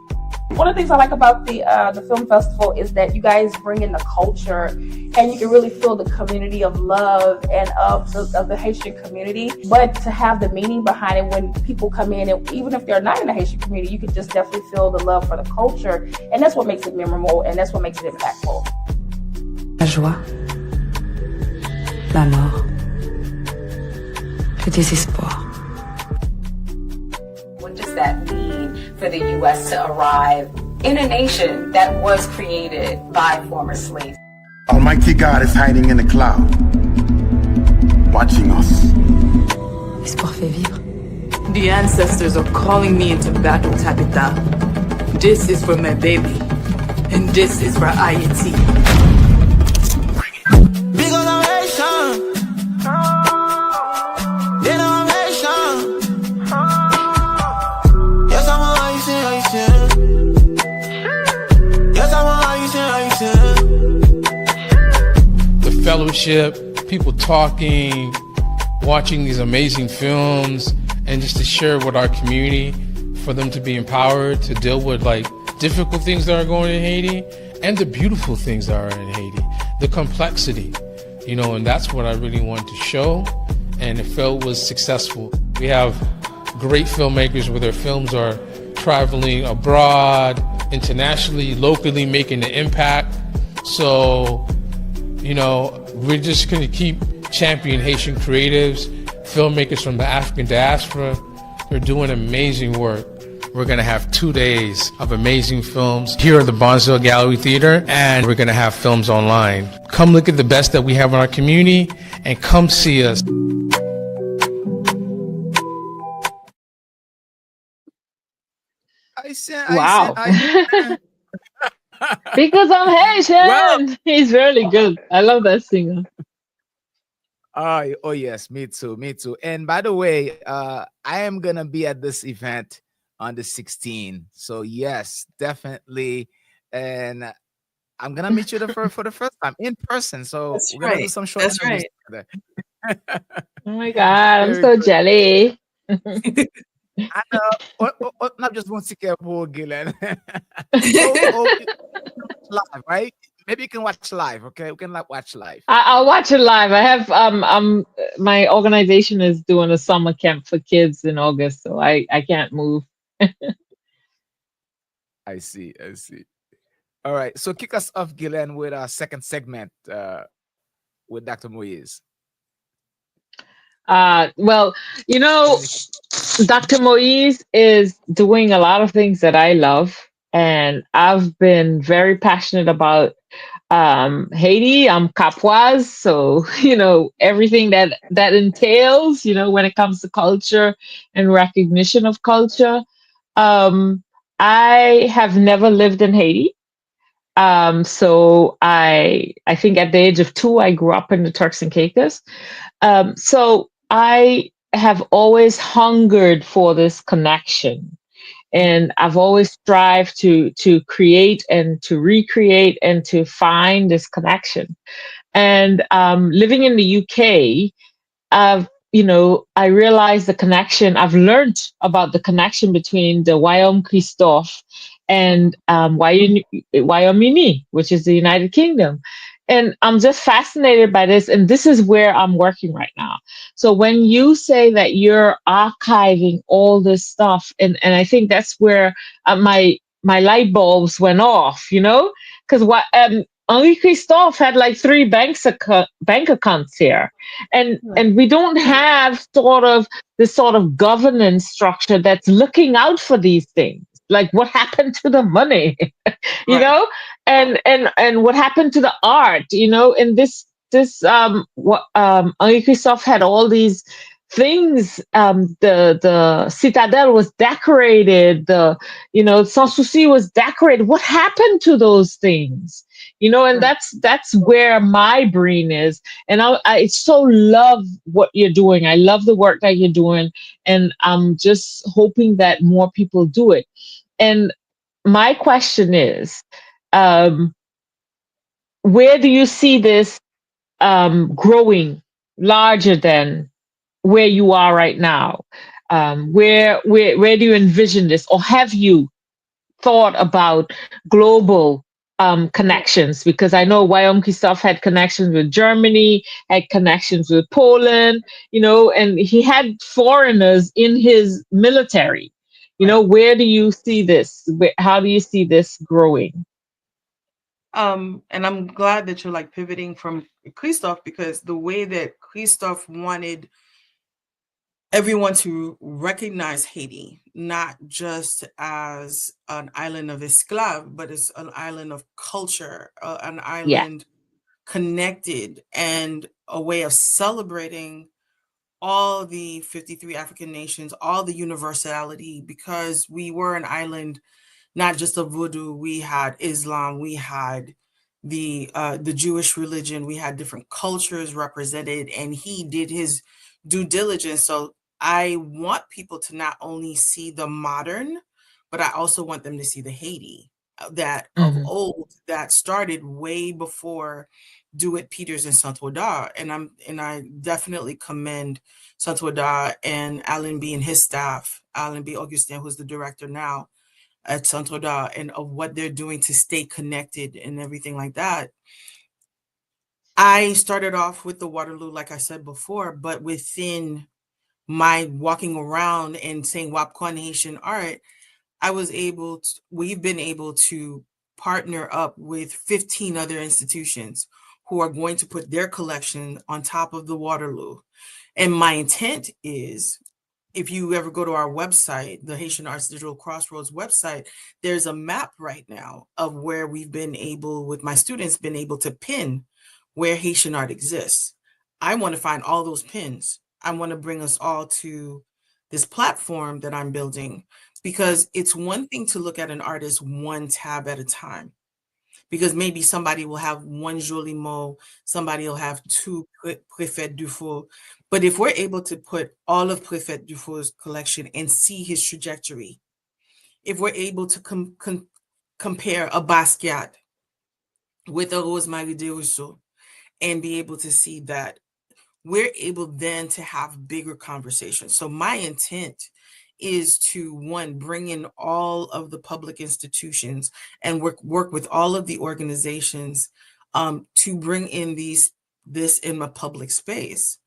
One of the things I like about the film festival is that you guys bring in the culture, and you can really feel the community of love and of the Haitian community. But to have the meaning behind it, when people come in, and even if they're not in the Haitian community, you can just definitely feel the love for the culture, and that's what makes it memorable, and that's what makes it impactful. La joie, la mort, le désespoir. What does that mean for the U.S. to arrive in a nation that was created by former slaves? Almighty God is hiding in the cloud, watching us. L'espoir fait vivre. The ancestors are calling me into battle, Tabitha. This is for my baby, and this is for Haiti. Because I'm Haitian. They know I'm Haitian. Yes, I'm a Haitian. Yes, I'm a Haitian. The fellowship, people talking, watching these amazing films, and just to share with our community, for them to be empowered to deal with like difficult things that are going in Haiti and the beautiful things that are in Haiti, the complexity, you know, and that's what I really wanted to show, and it felt was successful. We have great filmmakers where their films are traveling abroad, internationally, locally, making an impact. So, you know, we're just going to keep championing Haitian creatives, filmmakers from the African diaspora. They're doing amazing work. We're going to have 2 days of amazing films here at the Bonsall Gallery Theater, and we're going to have films online. Come look at the best that we have in our community, and come see us. Wow. Because I'm Haitian. Well, he's really good. I love that singer. Oh yes, me too. And by the way, I am gonna be at this event on the 16th. So yes, definitely. And I'm gonna meet you for the first time in person. So That's we're gonna right. do some short That's interviews right. together. Oh my God, I'm so jelly. I know. Not just one second, poor Gillen. Live, right? Maybe you can watch live. Okay, we can watch live. I'll watch it live. I have my organization is doing a summer camp for kids in August, so I can't move. I see. All right. So kick us off, Gillen, with our second segment with Dr. Moïse. Well, you know, Dr. Moïse is doing a lot of things that I love, and I've been very passionate about Haiti. I'm Capoise, so you know everything that entails, you know, when it comes to culture and recognition of culture. I have never lived in Haiti. So I think at the age of 2, I grew up in the Turks and Caicos. So I have always hungered for this connection. And I've always strived to create and to recreate and to find this connection. And living in the UK, I realized the connection. I've learned about the connection between the Wyoming Christophe and Wyoming, which is the United Kingdom. And I'm just fascinated by this. And this is where I'm working right now. So when you say that you're archiving all this stuff, and I think that's where my light bulbs went off, because Henri Christophe had like 3 bank accounts here, and we don't have this sort of governance structure that's looking out for these things. Like what happened to the money, and what happened to the art, and this Henri Christophe had all these things. The Citadel was decorated. Sans Souci was decorated. What happened to those things? And that's where my brain is. And I so love what you're doing. I love the work that you're doing. And I'm just hoping that more people do it. And my question is, where do you see this growing larger than where you are right now? Where do you envision this? Or have you thought about global connections? Because I know Wyoming Christophe had connections with Germany, had connections with Poland, and he had foreigners in his military. Where do you see this? How do you see this growing? And I'm glad that you're like pivoting from Christophe, because the way that Christophe wanted everyone to recognize Haiti, not just as an island of esclaves, but as an island of culture, an island connected, and a way of celebrating all the 53 African nations, all the universality, because we were an island not just of voodoo. We had Islam, we had the Jewish religion, we had different cultures represented, and he did his due diligence. So I want people to not only see the modern, but I also want them to see the Haiti that of old, that started way before Dewitt Peters and Saint-Oda. And I definitely commend Saint-Oda and Alan B and his staff, Alan B. Augustin, who's the director now at Saint-Oda, and of what they're doing to stay connected and everything like that. I started off with the Waterloo, like I said before, but within my walking around and saying Wapkwan Haitian art, we've been able to partner up with 15 other institutions who are going to put their collection on top of the Waterloo. And my intent is, if you ever go to our website, the Haitian Art Digital Crossroads website, there's a map right now of where we've been able, with my students, been able to pin where Haitian art exists. I want to find all those pins. I want to bring us all to this platform that I'm building, because it's one thing to look at an artist one tab at a time, because maybe somebody will have one Joli Mot, somebody will have 2 Préfet Dufault. But if we're able to put all of Préfet Dufault's collection and see his trajectory, if we're able to compare a Basquiat with a Rosemary Desrousseaux and be able to see that, we're able then to have bigger conversations. So my intent is to, one, bring in all of the public institutions and work with all of the organizations to bring in this in a public space.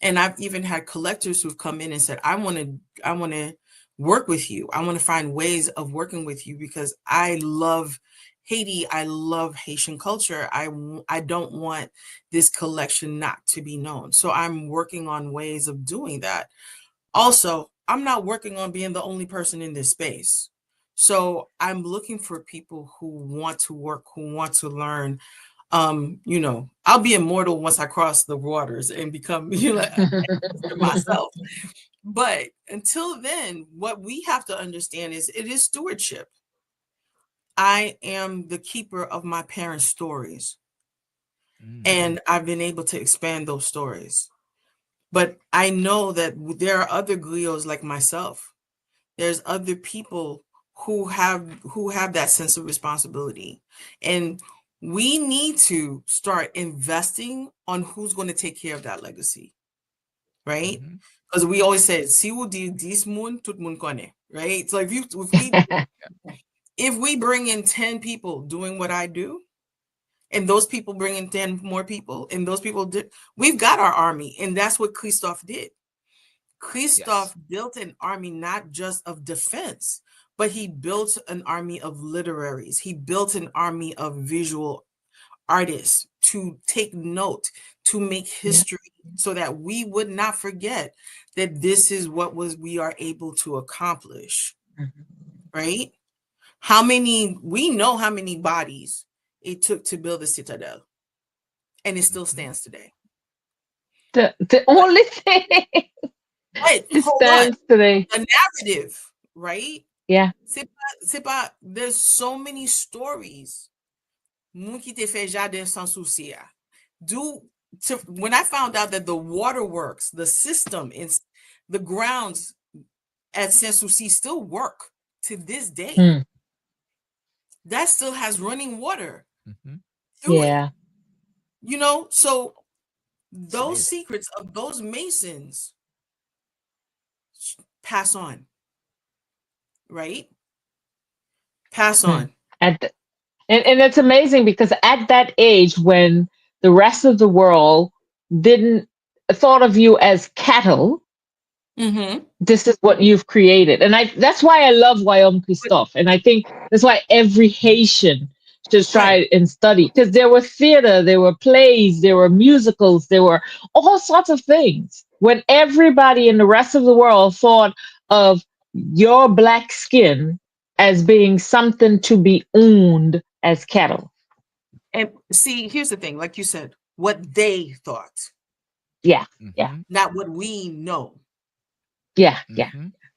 And I've even had collectors who've come in and said, I want to work with you. I want to find ways of working with you, because I love Haiti. I love Haitian culture. I don't want this collection not to be known. So I'm working on ways of doing that. Also, I'm not working on being the only person in this space. So I'm looking for people who want to work, who want to learn. I'll be immortal once I cross the waters and become, myself. But until then, what we have to understand is it is stewardship. I am the keeper of my parents' stories. And I've been able to expand those stories. But I know that there are other griots like myself. There's other people who have that sense of responsibility. And we need to start investing on who's going to take care of that legacy. Right? Because we always say, si ou di dis moun, tout moun kone. Right? So if we bring in 10 people doing what I do, and those people bring in 10 more people, and those people did, we've got our army. And that's what Christophe did. Christophe built an army not just of defense, but he built an army of literaries. He built an army of visual artists to take note, to make history, so that we would not forget that this is what we are able to accomplish. Right? We know how many bodies it took to build a citadel, and it still stands today. The only thing it stands today. The narrative, right? Yeah. There's so many stories. When I found out that the waterworks, the system, the grounds at Sans-Souci still work to this day. That still has running water. Yeah. It. So those secrets of those masons pass on. Right? Pass on. And it's amazing because at that age, when the rest of the world thought of you as cattle, this is what you've created. And that's why I love Royaume Christophe. And I think that's why every Haitian should try and study, because there were theater, there were plays, there were musicals, there were all sorts of things. When everybody in the rest of the world thought of your black skin as being something to be owned as cattle. And see, here's the thing, like you said, what they thought. Yeah. Not what we know. Yeah.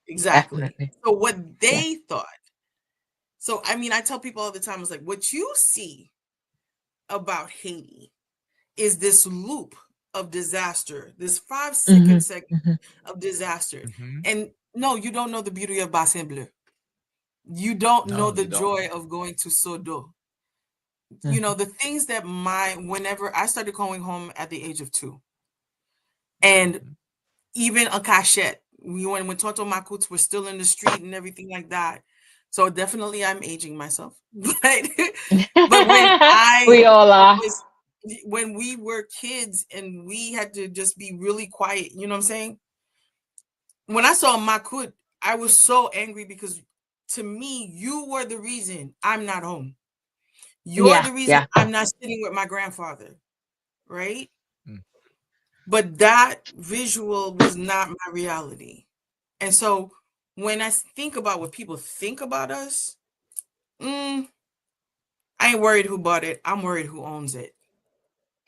Exactly. Definitely. So what they thought. So, I mean, I tell people all the time, it's like, what you see about Haiti is this loop of disaster, this 5-second segment of disaster. And no, you don't know the beauty of Bassin Bleu. You don't know the joy of going to Sodo. The things that whenever I started going home at the age of 2, and even a cachette, when Tonton Makuts were still in the street and everything like that. So definitely I'm aging myself. But when we all are. When we were kids and we had to just be really quiet, you know what I'm saying? When I saw Makut, I was so angry because to me, you were the reason I'm not home. You're the reason I'm not sitting with my grandfather, right? But that visual was not my reality. And so when I think about what people think about us, I ain't worried who bought it. I'm worried who owns it.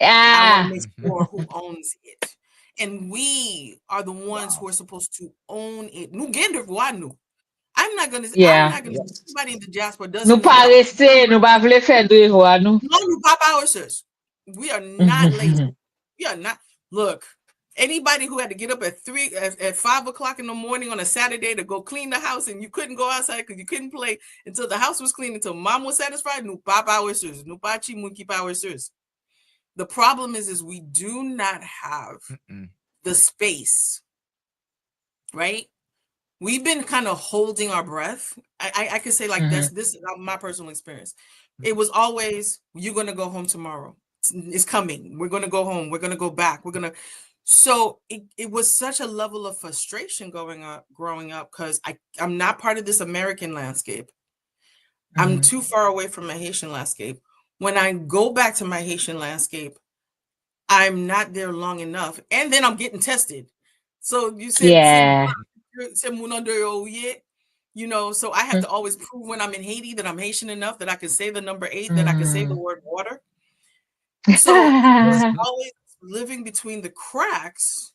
I want to make sure who owns it. And we are the ones who are supposed to own it. I'm not gonna somebody in the diaspora doesn't we are not lazy. We are not. Look, anybody who had to get up at 5 o'clock in the morning on a Saturday to go clean the house, and you couldn't go outside because you couldn't play until the house was clean, until mom was satisfied. The problem is we do not have the space, right? We've been kind of holding our breath. I could say like this is my personal experience. It was always, you're going to go home tomorrow. It's coming. We're going to go home. We're going to go back. So it was such a level of frustration growing up because I'm not part of this American landscape. I'm too far away from my Haitian landscape. When I go back to my Haitian landscape, I'm not there long enough. And then I'm getting tested. So you said, so I have to always prove when I'm in Haiti that I'm Haitian enough that I can say the number 8, that I can say the word water. So I was always living between the cracks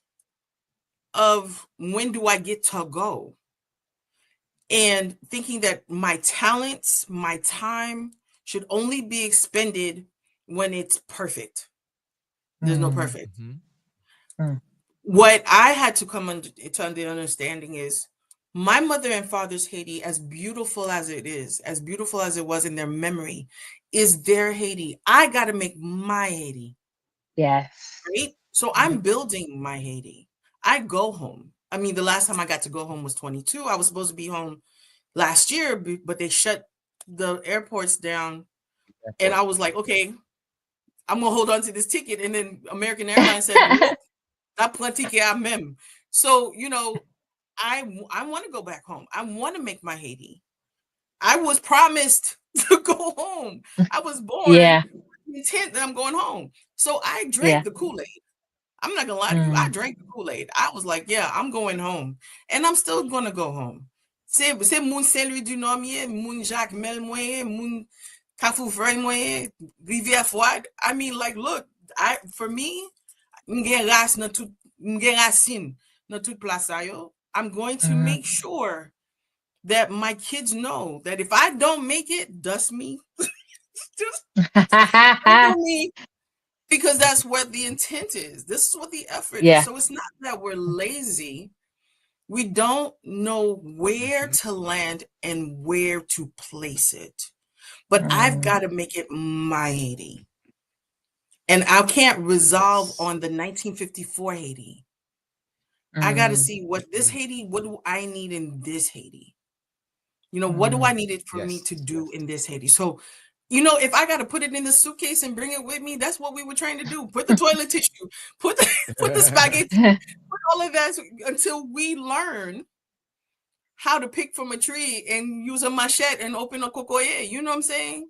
of when do I get to go? and thinking that my talents, my time should only be expended when it's perfect. There's no perfect. What I had to come to the understanding is my mother and father's Haiti, as beautiful as it is, as beautiful as it was in their memory, is their Haiti. I got to make my Haiti. Yes. Right? So I'm building my Haiti. I go home. I mean, the last time I got to go home was 22. I was supposed to be home last year, but they shut the airports down. And I was like, okay, I'm going to hold on to this ticket. And then American Airlines said, nope, not plenty même. So, you know, I want to go back home. I want to make my Haiti. I was promised to go home. I was born intent that I'm going home. So I drank the Kool-Aid. I'm not gonna lie to you. I drank the Kool-Aid. I was like, yeah, I'm going home. And I'm still gonna go home. C'est moun Saint-Louis du Nord, moun Jacques Mel moyen, moun Kafou Frey moyen, Rivière Froide. I mean, like, look, for me, I'm going to make sure that my kids know that if I don't make it, dust me. Just me. Because that's what the intent is. This is what the effort is. So it's not that we're lazy. We don't know where to land and where to place it. But I've got to make it my Haiti. And I can't resolve on the 1954 Haiti. I got to see what this Haiti, what do I need in this Haiti? You know, what do I need it for me to do in this Haiti? So, you know, if I got to put it in the suitcase and bring it with me, that's what we were trying to do. Put the toilet tissue, put the spaghetti, put all of that until we learn how to pick from a tree and use a machete and open a cocoyer. You know what I'm saying?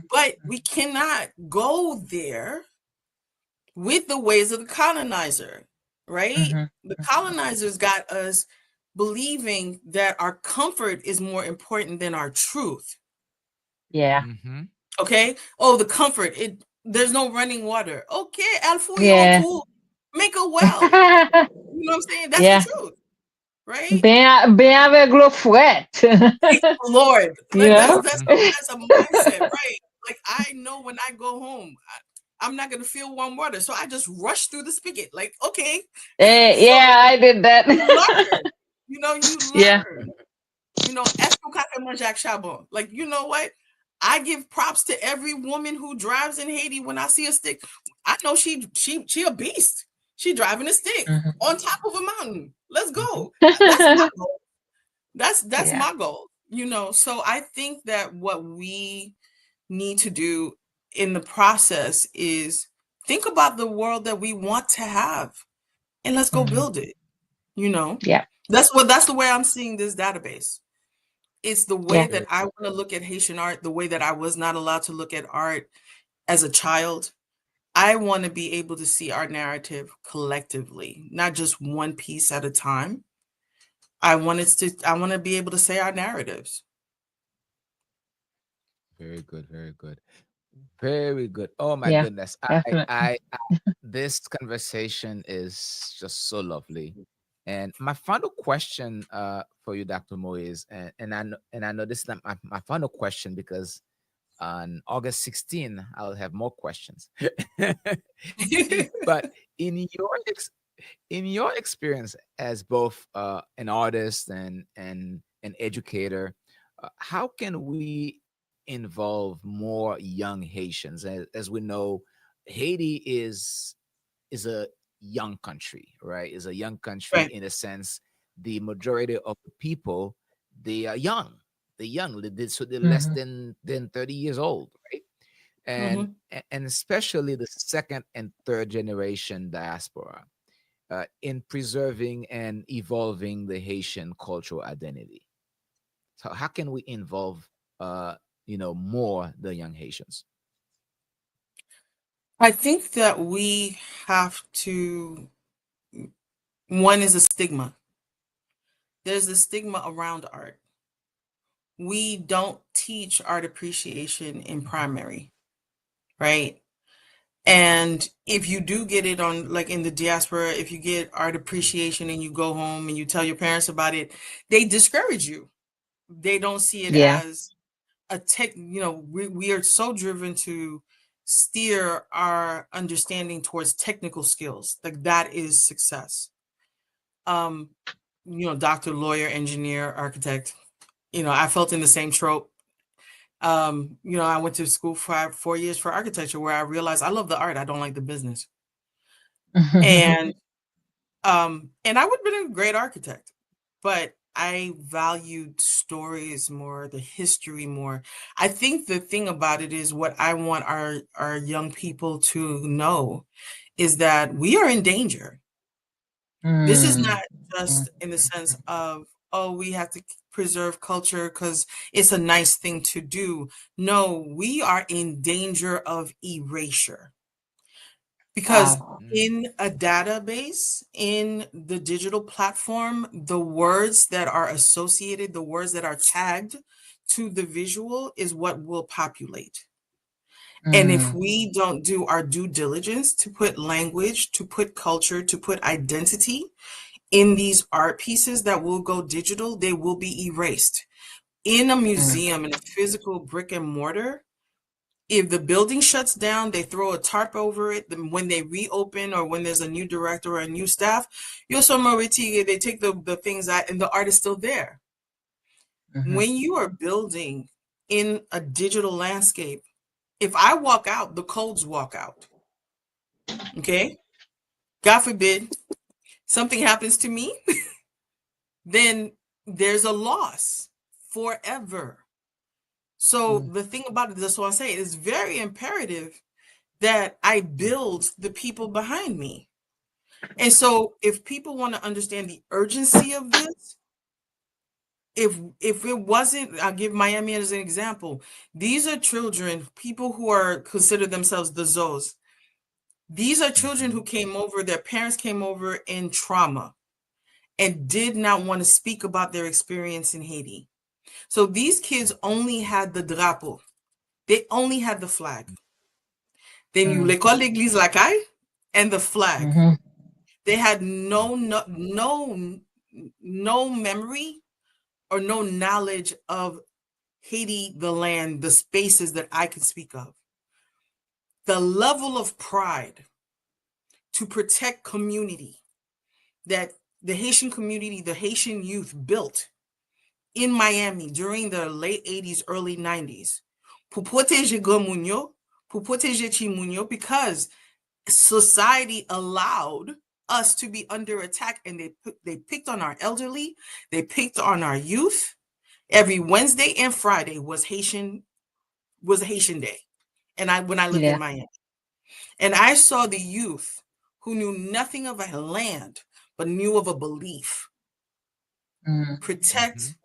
But we cannot go there with the ways of the colonizer, right? The colonizers got us believing that our comfort is more important than our truth. Okay. Oh, the comfort. There's no running water. Okay, make a well. You know what I'm saying? That's the truth. Right? Ben avec l'eau frette. Lord. That's a mindset, right? Like, I know when I go home, I'm not going to feel warm water. So I just rush through the spigot. Like, okay. I did that. You learn. You know, like, you know what? I give props to every woman who drives in Haiti. When I see a stick, I know she a beast. She driving a stick on top of a mountain. Let's go. That's my goal. That's my goal. You know, so I think that what we need to do in the process is think about the world that we want to have, and let's go build it. You know, that's the way I'm seeing this database. It's the way that I want to look at Haitian art, the way that I was not allowed to look at art as a child. I want to be able to see our narrative collectively, not just one piece at a time. I want to be able to say our narratives. Very good, very good. Very good. Oh my goodness. I this conversation is just so lovely. And my final question for you, Dr. Moïse, and I know this is not my final question, because on August 16, I'll have more questions. But in your experience as both an artist and an educator, how can we involve more young Haitians? As we know, Haiti is a young country, right? Is a young country in a sense. The majority of the people, they are young. So they're less than 30 years old, right? And especially the second and third generation diaspora in preserving and evolving the Haitian cultural identity. So how can we involve more the young Haitians? I think that we have to, one is a stigma. There's a stigma around art. We don't teach art appreciation in primary, right? And if you do get it on, like in the diaspora, if you get art appreciation and you go home and you tell your parents about it, they discourage you. They don't see it as a tech, you know, we are so driven to steer our understanding towards technical skills. Like that is success. You know, doctor, lawyer, engineer, architect, you know, I felt in the same trope. You know, I went to school for 4 years for architecture, where I realized I love the art. I don't like the business. And I would have been a great architect, but I valued stories more, the history more. I think the thing about it is, what I want our young people to know is that we are in danger. This is not just in the sense of, oh, we have to preserve culture because it's a nice thing to do. No, we are in danger of erasure. Because in a database, in the digital platform, the words that are associated, the words that are tagged to the visual is what will populate. And if we don't do our due diligence to put language, to put culture, to put identity in these art pieces that will go digital, they will be erased. In a museum, in a physical brick and mortar, if the building shuts down, they throw a tarp over it. When they reopen, or when there's a new director or a new staff, they take the things out and the art is still there. When you are building in a digital landscape, if I walk out, the codes walk out. Okay? God forbid something happens to me, then there's a loss forever. So the thing about it, that's what I'm saying, it's very imperative that I build the people behind me. And so if people want to understand the urgency of this, if it wasn't, I'll give Miami as an example. These are children, people who are consider themselves the Zoes. These are children who came over, their parents came over in trauma and did not want to speak about their experience in Haiti. So these kids only had the drapeau. They only had the flag. Then you l'école l'église la caille and the flag. They had no memory or no knowledge of Haiti, the land, the spaces that I can speak of. The level of pride to protect community that the Haitian community, the Haitian youth built in Miami during the late 80s, early 90s, pour protéger grand mounio, pour protéger chi mounio, because society allowed us to be under attack, and they picked on our elderly, they picked on our youth. Every Wednesday and Friday was a Haitian day. And when I lived in Miami, and I saw the youth who knew nothing of a land, but knew of a belief, protect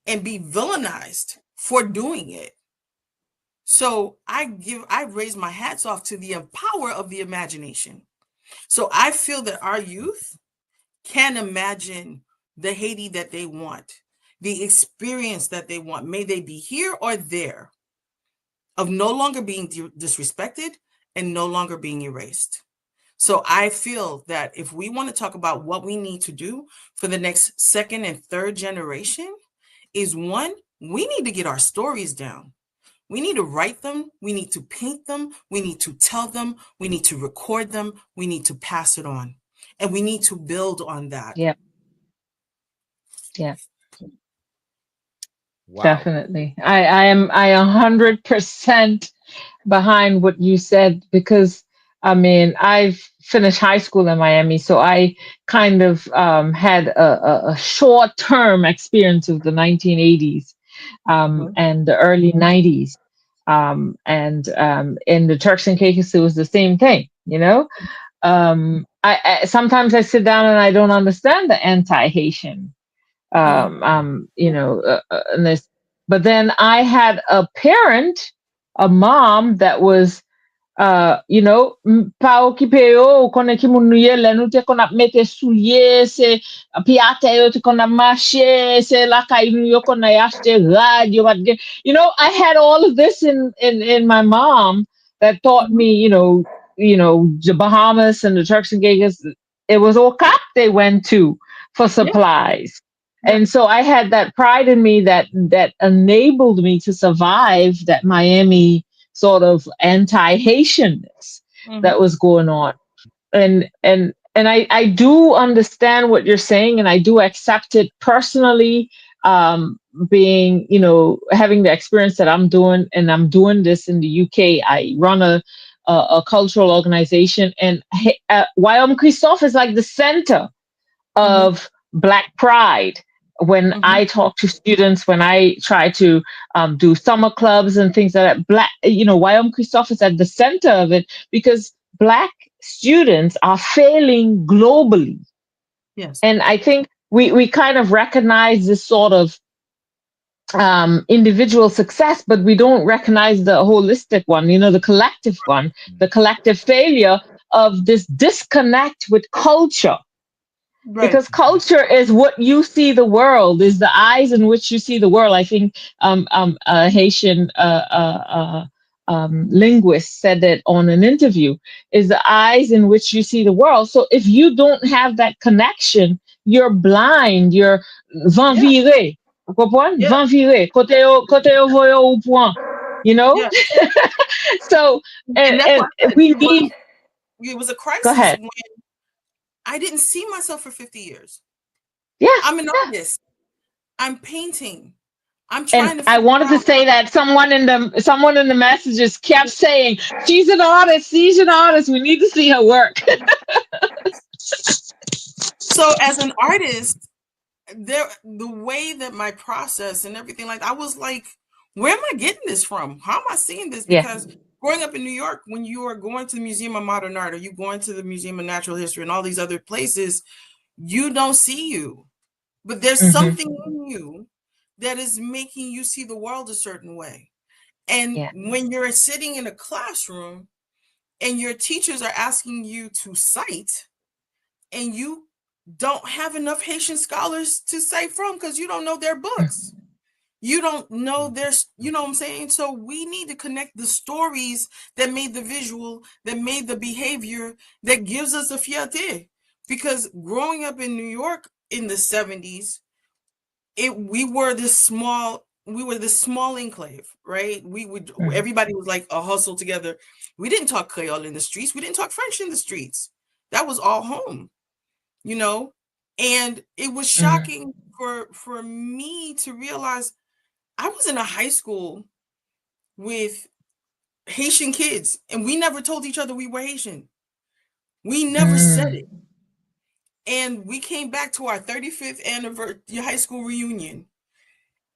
and be villainized for doing it. So I raise my hats off to the power of the imagination. So I feel that our youth can imagine the Haiti that they want, the experience that they want, may they be here or there, of no longer being disrespected and no longer being erased. So I feel that if we want to talk about what we need to do for the next second and third generation, is one, we need to get our stories down. We need to write them. We need to paint them. We need to tell them. We need to record them. We need to pass it on. And we need to build on that. Yeah. Wow. Definitely. I am 100% behind what you said, because I mean, I've finished high school in Miami, so I kind of had a short-term experience of the 1980s and the early 90s. And in the Turks and Caicos, it was the same thing, you know? I sometimes I sit down and I don't understand the anti-Haitian, you know, but then I had a parent, a mom that was, you know, pa okipe yo, konen ki moun nou ye, le nou te kon ap mette soulier, se pi ate yo te kon ap mache, se la kay nou yo kon ay achete rad, you know, I had all of this in my mom that taught me, you know, the Bahamas and the Turks and Caicos, it was OCAP they went to for supplies. Yeah. And so I had that pride in me that enabled me to survive that Miami sort of anti-Haitianness that was going on. And I do understand what you're saying, and I do accept it personally, being, having the experience that I'm doing, and I'm doing this in the UK. I run a cultural organization, and Wyoming Christophe is like the center of Black Pride. When I talk to students, when I try to do summer clubs and things like that, Wyoming Christophe is at the center of it, because Black students are failing globally. Yes. And I think we kind of recognize this sort of individual success, but we don't recognize the holistic one, the collective one, the collective failure of this disconnect with culture. Right. Because culture is what you see the world, is the eyes in which you see the world. I think a Haitian linguist said that on an interview, is the eyes in which you see the world. So if you don't have that connection, you're blind, you're vent viré. Vous comprenez? Vent viré. Côté yo voyo ou point. So, and we need... It was a crisis. Go ahead. When I didn't see myself for 50 years. Yeah. I'm an artist. I'm painting. I'm trying to. I wanted to say that someone in the messages kept saying, she's an artist. We need to see her work. So as an artist, the way that my process and everything, like, I was like, where am I getting this from? How am I seeing this? Because growing up in New York, when you are going to the Museum of Modern Art, or you going to the Museum of Natural History and all these other places, you don't see you. But there's something in you that is making you see the world a certain way. And when you're sitting in a classroom and your teachers are asking you to cite, and you don't have enough Haitian scholars to cite from because you don't know their books. You don't know there's, you know what I'm saying? So we need to connect the stories that made the visual, that made the behavior, that gives us a fierté. Because growing up in New York in the 70s, we were this small enclave, right? Everybody was like a hustle together. We didn't talk Creole in the streets. We didn't talk French in the streets. That was all home, and it was shocking for me to realize I was in a high school with Haitian kids, and we never told each other we were Haitian. We never said it. And we came back to our 35th anniversary high school reunion,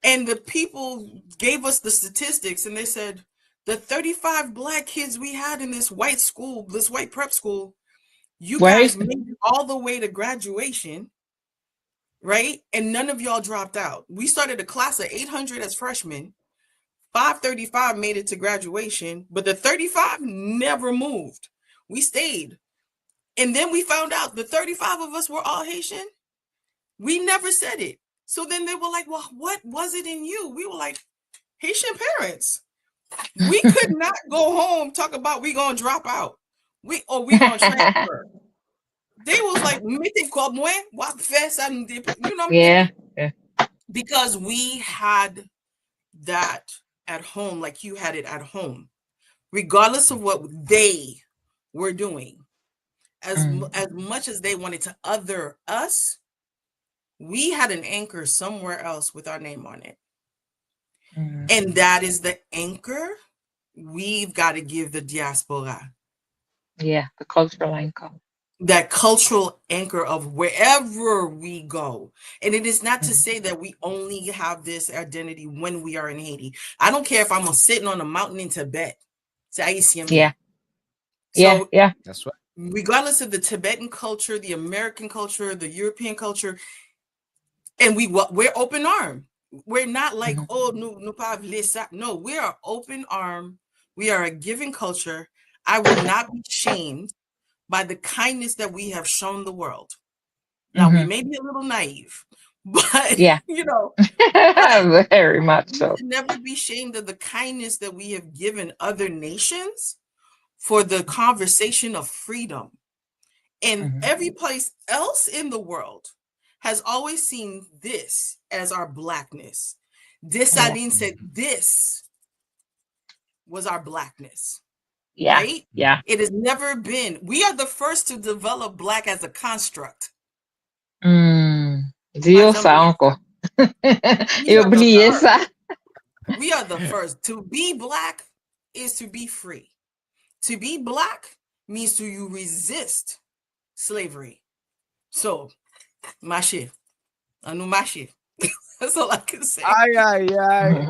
and the people gave us the statistics, and they said the 35 Black kids we had in this white school, this white prep school, you guys made it all the way to graduation, right? And none of y'all dropped out. We started a class of 800 as freshmen. 535 made it to graduation, but the 35 never moved. We stayed. And then we found out the 35 of us were all Haitian. We never said it. So then they were like, well, what was it in you? We were like, Haitian parents. We could not go home, talk about we gonna drop out. We gonna transfer. They was like, yeah. Because we had that at home, like you had it at home, regardless of what they were doing. As much as they wanted to other us, we had an anchor somewhere else with our name on it. And that is the anchor we've got to give the diaspora. Yeah, the cultural anchor. That cultural anchor of wherever we go. And it is not to say that we only have this identity when we are in Haiti. I don't care if I'm sitting on a mountain in Tibet. Yeah. So yeah. That's right. Regardless of the Tibetan culture, the American culture, the European culture, and we're open arm. We're not like, no, we are open arm. We are a giving culture. I will not be shamed by the kindness that we have shown the world. Now, we may be a little naive, but very much so. Never be shamed of the kindness that we have given other nations for the conversation of freedom. And every place else in the world has always seen this as our Blackness. Dessalines said this was our Blackness. Yeah. Right? Yeah. It has never been. We are the first to develop Black as a construct. Dis ça encore. J'ai oublié ça. We are the first. To be Black is to be free. To be Black means to you resist slavery. So, maché. Anu maché. That's all I can say. Aïe, aïe, aïe.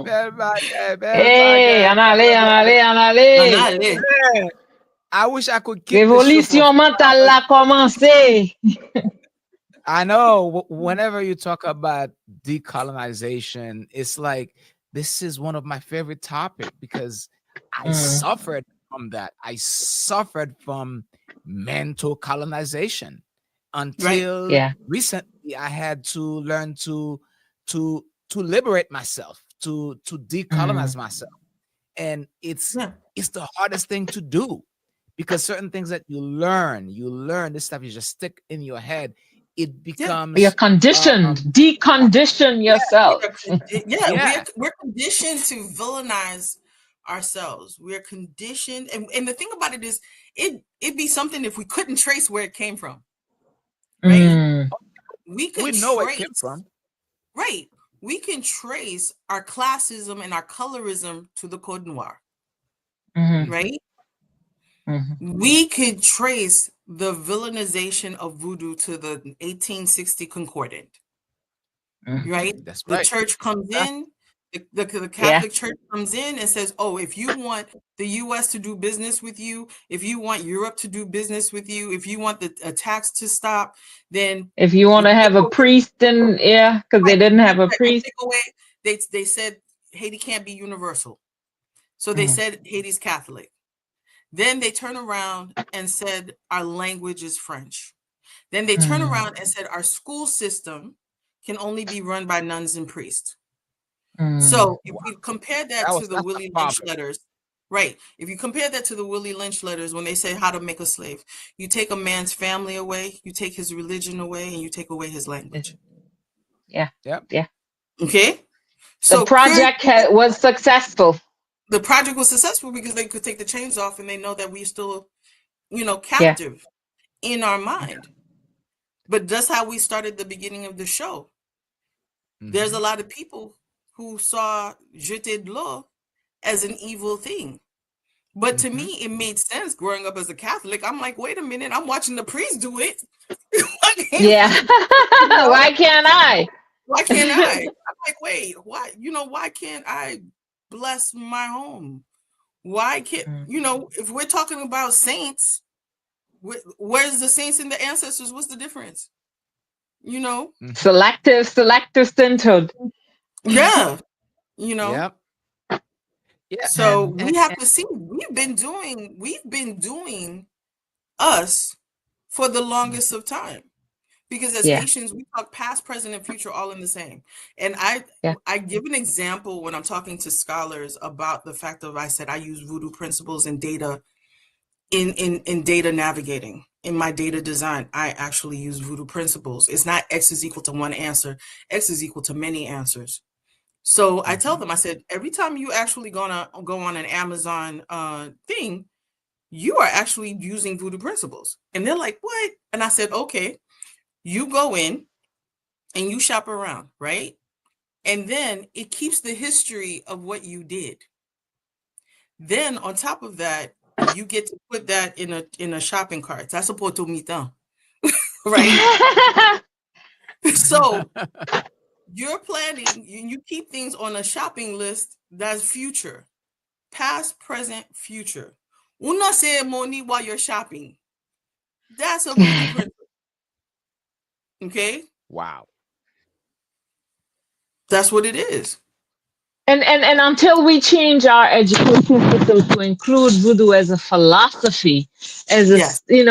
Hey, en allez. I wish I could keep Révolution mentale la commencé. I know whenever you talk about decolonization, it's like, this is one of my favorite topics because I suffered from that. I suffered from mental colonization until recently I had to learn to liberate myself, to decolonize myself. And it's the hardest thing to do because certain things that you learn, this stuff you just stick in your head. It becomes you're conditioned. Decondition yourself. We're conditioned to villainize ourselves. We're conditioned, and the thing about it is, it'd be something if we couldn't trace where it came from. Right? We know where it came from. Right. We can trace our classism and our colorism to the Code Noir. Right? We could trace the villainization of voodoo to the 1860 Concordant. Right? That's the right. church comes in, the Catholic Church comes in and says, oh, if you want the US to do business with you, if you want Europe to do business with you, if you want the attacks to stop, then if you want to have a priest, then because they didn't have a priest. They said Haiti can't be universal. So they said Haiti's Catholic. Then they turn around and said our language is French. Then they turn around and said our school system can only be run by nuns and priests. So if we compare that to the Willie Lynch letters, right? If you compare that to the Willie Lynch letters, when they say how to make a slave, you take a man's family away, you take his religion away, and you take away his language. Yeah. Okay. So the project was successful. The project was successful because they could take the chains off and they know that we're still, captive in our mind. But that's how we started the beginning of the show. There's a lot of people who saw jeter de l'eau as an evil thing. But to me, it made sense growing up as a Catholic. I'm like, wait a minute, I'm watching the priest do it. Why can't I? Why can't I? I'm like, wait, why? Why can't I bless my home? Why can't if we're talking about saints, where's the saints and the ancestors? What's the difference? Selective sainthood. Yeah. Yeah. So we have to see, we've been doing us for the longest of time. Because as Haitians, we talk past, present, and future all in the same. And I give an example when I'm talking to scholars about the fact that I said I use voodoo principles and data in data navigating. In my data design, I actually use voodoo principles. It's not X is equal to one answer. X is equal to many answers. So I tell them, I said, every time you actually go on an Amazon thing, you are actually using voodoo principles. And they're like, what? And I said, okay. You go in and you shop around, right? And then it keeps the history of what you did. Then on top of that, you get to put that in a shopping cart. That's a porto mitan, right? So you're planning, you keep things on a shopping list that's future, past, present, future. Una ceremony while you're shopping. That's a voodoo principle. Okay. Wow. That's what it is. And until we change our education system to include voodoo as a philosophy, as in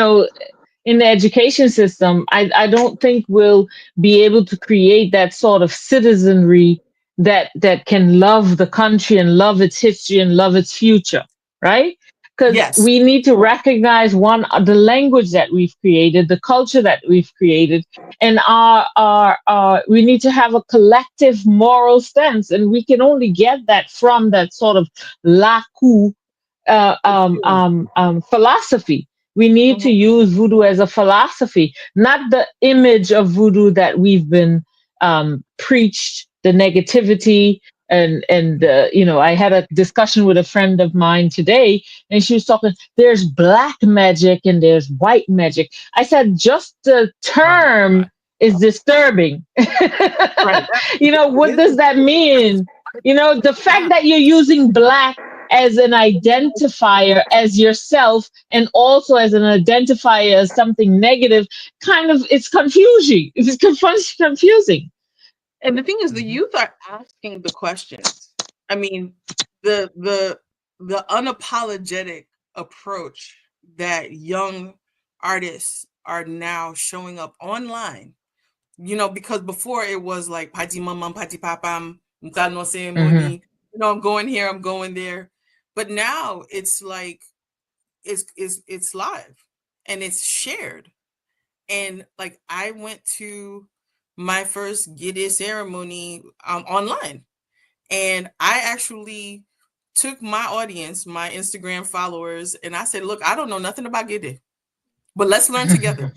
the education system, I don't think we'll be able to create that sort of citizenry that can love the country and love its history and love its future, right? because we need to recognize the language that we've created, the culture that we've created, and we need to have a collective moral stance, and we can only get that from that sort of laku philosophy. We need to use voodoo as a philosophy, not the image of voodoo that we've been preached, the negativity. And I had a discussion with a friend of mine today, and she was talking, there's black magic and there's white magic. I said, just the term is disturbing. Right. What does that mean? The fact that you're using black as an identifier as yourself and also as an identifier as something negative, it's confusing. It's confusing. And the thing is, the youth are asking the questions. I mean, the unapologetic approach that young artists are now showing up online, because before it was like pati mamam, pati papam, no ceremony, I'm going here, I'm going there. But now it's like it's live and it's shared. And like I went to my first Gide ceremony online, and I actually took my audience, my Instagram followers, and I said, look, I don't know nothing about Gide, but let's learn together.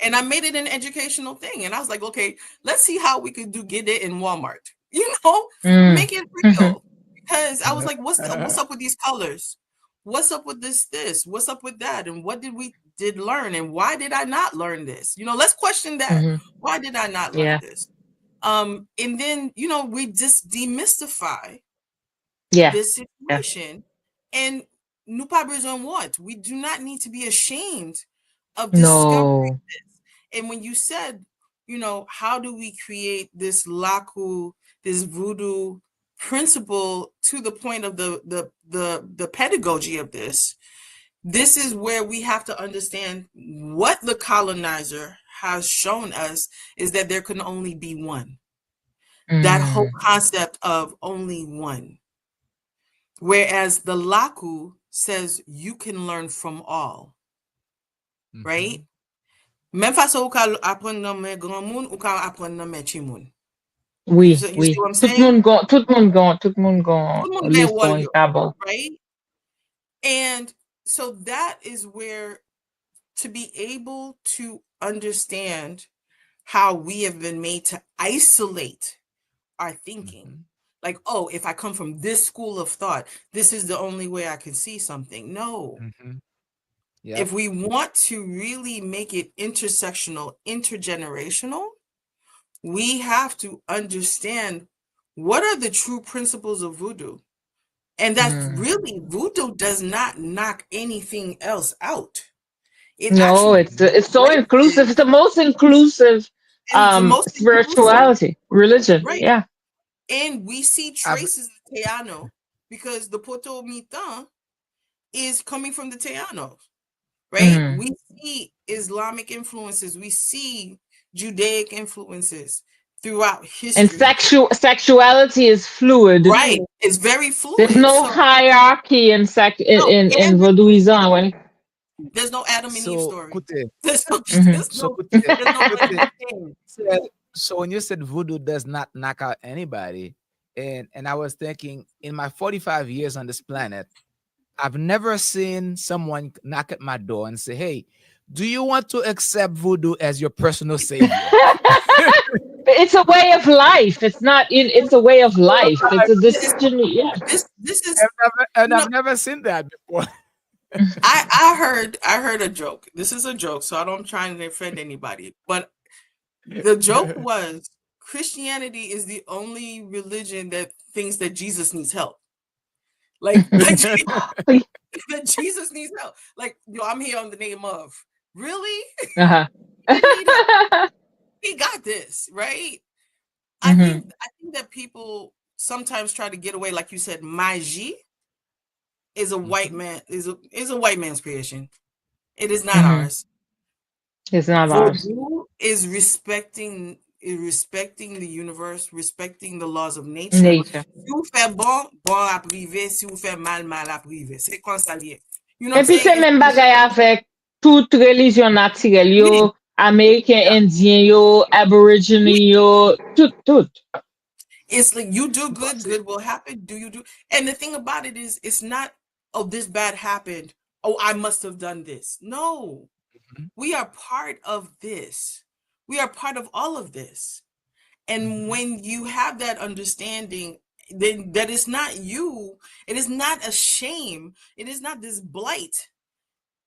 And I made it an educational thing. And I was like, okay, let's see how we could do Gide in Walmart, make it real. Because I was like, what's up with these colors? What's up with this? What's up with that? And what did we learn? And why did I not learn this? Let's question that. Why did I not learn this? And then, we just demystify this situation. And nous pas besoin what? We do not need to be ashamed of discovering this. And when you said, how do we create this laku, this voodoo principle to the point of the pedagogy of this is where we have to understand what the colonizer has shown us is that there can only be one. That whole concept of only one. Whereas the laku says you can learn from all. Right? Même façon ou ka apprendre dans mes grand monde ou ka apprendre dans mes petit monde. Oui. Tout le monde gon right? And so that is where, to be able to understand how we have been made to isolate our thinking. Like, oh, if I come from this school of thought, this is the only way I can see something. No. If we want to really make it intersectional, intergenerational, we have to understand what are the true principles of voodoo. And that really, voodoo does not knock anything else out. It's so inclusive. It's the most inclusive spirituality, religion. Right. Yeah. And we see traces of Teano because the Poto Mitan is coming from the Teanos, right? We see Islamic influences. We see Judaic influences throughout history. And sexuality is fluid. Right. It's very fluid. There's no hierarchy in Vaudouism. There's no Adam and Eve story. So when you said voodoo does not knock out anybody, and I was thinking, in my 45 years on this planet, I've never seen someone knock at my door and say, hey, do you want to accept voodoo as your personal savior? It's a way of life. It's not it's a way of life. It's a decision. Yeah. This is I've never seen that before. I heard a joke. This is a joke, so I'm trying to offend anybody. But the joke was Christianity is the only religion that thinks that Jesus needs help. Like that Jesus needs help. Like, I'm here on the name of. Really? He got this, right? I think that people sometimes try to get away, like you said, magie is a white man, is a white man's creation. It is not ours. It's not ours. Voodoo is respecting the universe, respecting the laws of nature. Si vous faites bon à privé, si vous faites mal à privé. C'est comme ça lié. You know what I'm Et puis, saying? c'est même bagay avec toute religion naturelle, yo, American Indian, yo, Aborigine, yo, tout. It's like you do good, good will happen. Do you do? And the thing about it is, it's not, oh, this bad happened. Oh, I must have done this. No, we are part of this. We are part of all of this. And when you have that understanding, then that it's not you, it is not a shame, it is not this blight.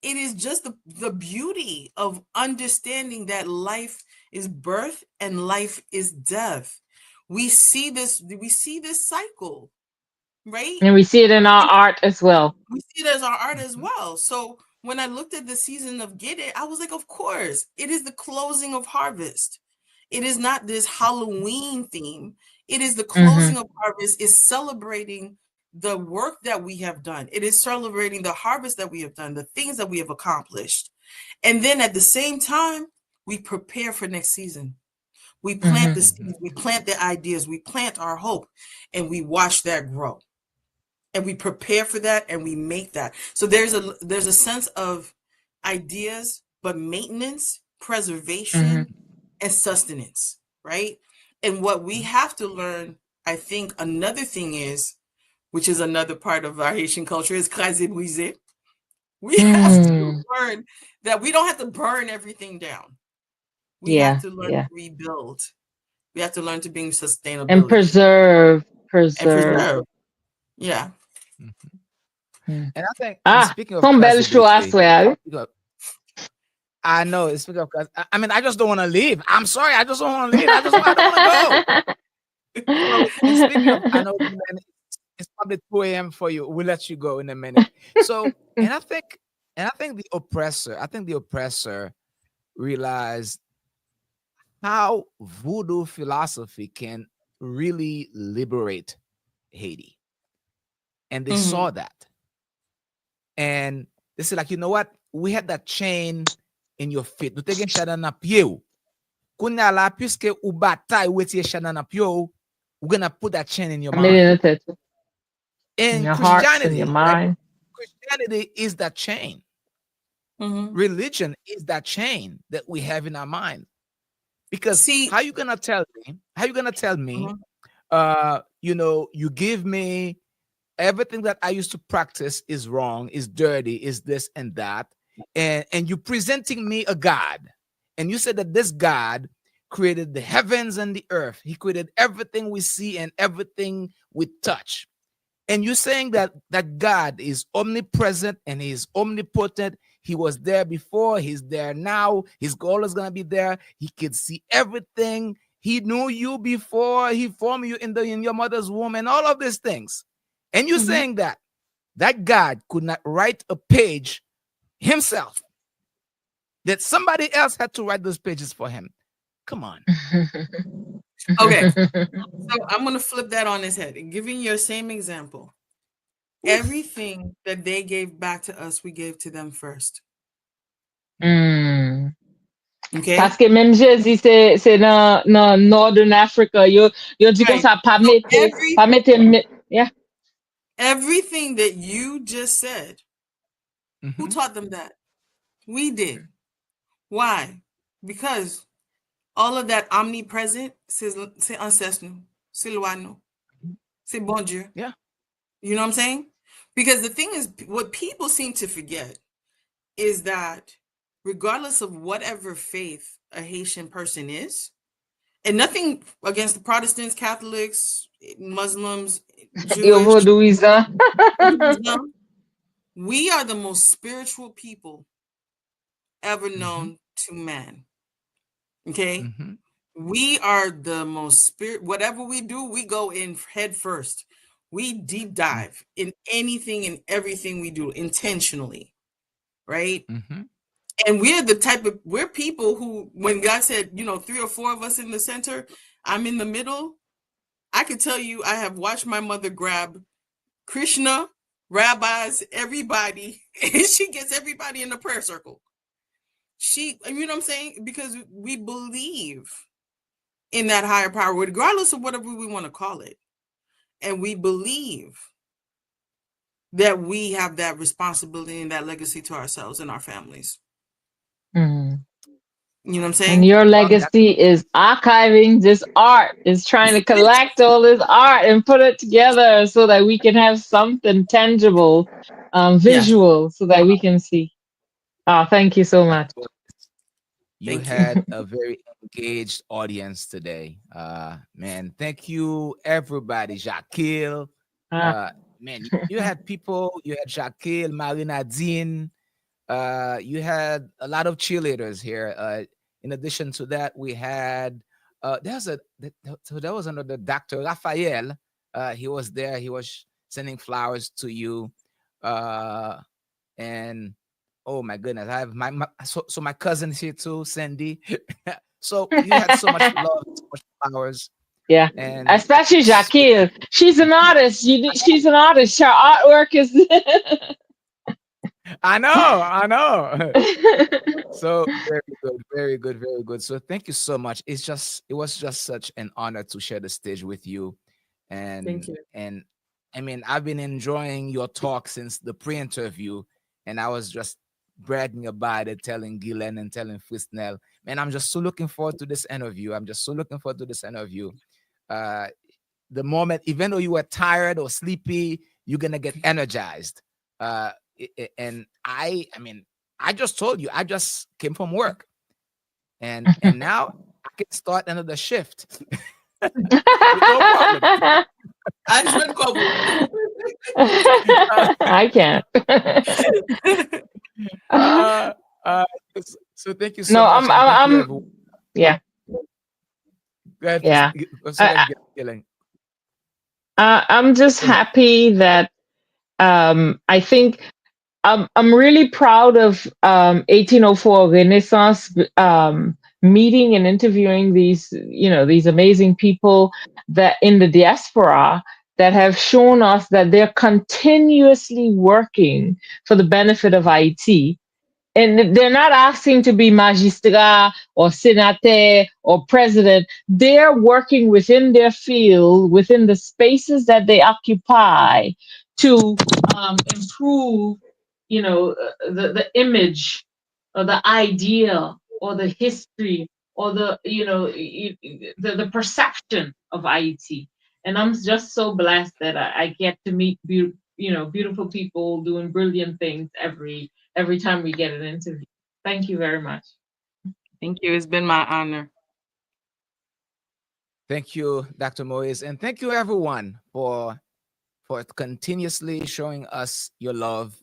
It is just the beauty of understanding that life is birth and life is death. We see this cycle, right? And we see it in our art as well. We see it as our art as well. So when I looked at the season of Get It, I was like, of course, it is the closing of harvest. It is not this Halloween theme. It is the closing of harvest, is celebrating the work that we have done. It is celebrating the harvest that we have done, the things that we have accomplished. And then at the same time, we prepare for next season. We plant the seeds, we plant the ideas, we plant our hope, and we watch that grow. And we prepare for that and we make that. So there's a sense of ideas, but maintenance, preservation, and sustenance, right? And what we have to learn, I think another thing is, which is another part of our Haitian culture, is craser briser. We have to learn that we don't have to burn everything down. We have to learn to rebuild. We have to learn to be sustainable and preserve. Yeah. And I think speaking of some belle show as well. I know. Speaking of, I mean, I just don't want to leave. I'm sorry, I just don't want to leave. I don't want to go. And speaking of, I know it's probably 2 a.m. for you. We'll let you go in a minute. So, and I think the oppressor realized how voodoo philosophy can really liberate Haiti. And they saw that. And they said, like, you know what? We had that chain in your feet. Nous te gen chada na pied. Kounya la, puisque ou batay ou etiye chada na pied, we're gonna put that chain in your mind. In your heart, in your mind. Christianity is that chain. Religion is that chain that we have in our mind. Because how you gonna tell me, you know, you give me everything that I used to practice is wrong, is dirty, is this and that. And you're presenting me a God. And you said that this God created the heavens and the earth. He created everything we see and everything we touch. And you're saying that God is omnipresent and he is omnipotent. He was there before, he's there now, his goal is gonna be there. He could see everything. He knew you before he formed you in your mother's womb and all of these things. And you're saying that God could not write a page himself, that somebody else had to write those pages for him. Come on. Okay. So I'm going to flip that on his head and giving your same example. Everything that they gave back to us, we gave to them first. Okay. Parce que même Jésus, c'est dans Northern Africa. Yo dit comme ça, pas mettre, yeah. Everything that you just said, who taught them that? We did. Why? Because all of that omnipresent, c'est ancestre, c'est loi, c'est bon Dieu. Yeah. You know what I'm saying? Because the thing is, what people seem to forget is that regardless of whatever faith a Haitian person is, and nothing against the Protestants, Catholics, Muslims, Jewish, we are the most spiritual people ever known to man. Okay? We are the most spirit. Whatever we do, we go in head first. We deep dive in anything and everything we do intentionally, right? And we're people who, when God said, 3 or 4 of us in the center, I'm in the middle. I could tell you, I have watched my mother grab Krishna, rabbis, everybody, and she gets everybody in the prayer circle. You know what I'm saying? Because we believe in that higher power, regardless of whatever we want to call it. And we believe that we have that responsibility and that legacy to ourselves and our families. Mhm. You know what I'm saying? And your legacy is archiving this art, is trying to collect all this art and put it together so that we can have something tangible, visual, so that we can see. Oh, thank you so much. You had a very engaged audience today. Man, thank you, everybody. Jaquil. Man, you had people, you had Jaquil, Marina Dean. You had a lot of cheerleaders here. In addition to that, we had there was another Dr. Raphael. He was there. He was sending flowers to you. And oh my goodness, I have so my cousin's here too, Sandy. So you had so much love, so much flowers. Yeah, and especially Jaquil. She's an artist. She's an artist. Her artwork is. I know. So very good. So thank you so much. It was just such an honor to share the stage with you. And Thank you. And I mean, I've been enjoying your talk since the pre-interview, and I was just bragging about it, telling Gillen and telling Frisnell, man, I'm just so looking forward to this interview. The moment, even though you were tired or sleepy, you're gonna get energized. And I mean, I just told you, I just came from work, and now I can start another shift. With no problem. I should cover. I can't. So thank you so much. I'm yeah. Go ahead. Yeah. Gillen. I'm just happy that I think I'm really proud of 1804 Renaissance meeting and interviewing these amazing people that in the diaspora that have shown us that they're continuously working for the benefit of Haiti. And they're not asking to be magistrat or senator or president. They're working within their field, within the spaces that they occupy, to improve, the image or the idea or the history or the perception of Haiti. And I'm just so blessed that I get to meet beautiful people doing brilliant things every time we get an interview. Thank you very much. Thank you. It's been my honor. Thank you, Dr. Moïse, and thank you everyone for continuously showing us your love.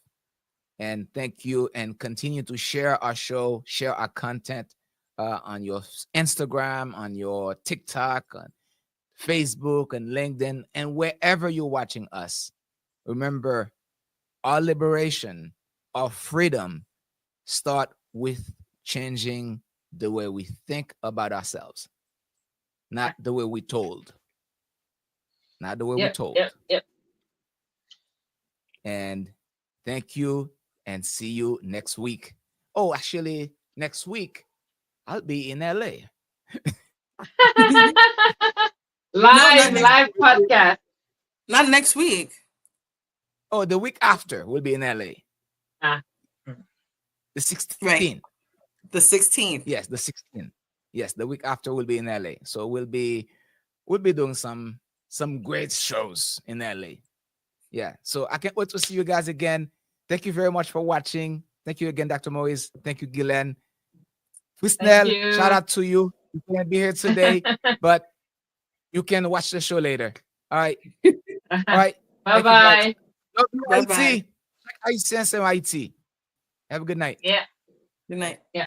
And thank you, and continue to share our show, share our content on your Instagram, on your TikTok, on Facebook, and LinkedIn, and wherever you're watching us. Remember, our liberation, our freedom start with changing the way we think about ourselves, not the way we're told. Not the way we're told. Yep. And thank you, and see you next week. Oh, actually, next week, I'll be in LA. live podcast. Not next week. Oh, the week after we'll be in LA. The 16th. Right. The 16th. Yes, the 16th. Yes, the week after we'll be in LA. So we'll be doing some great shows in LA. Yeah. So I can't wait to see you guys again. Thank you very much for watching. Thank you again, Dr. Moïse. Thank you, Gillen. Frisnell, shout out to you. You can't be here today, but you can watch the show later. All right. All right. Bye-bye. Love you, Haiti. Haitians and Haiti. Have a good night. Yeah. Good night. Yeah.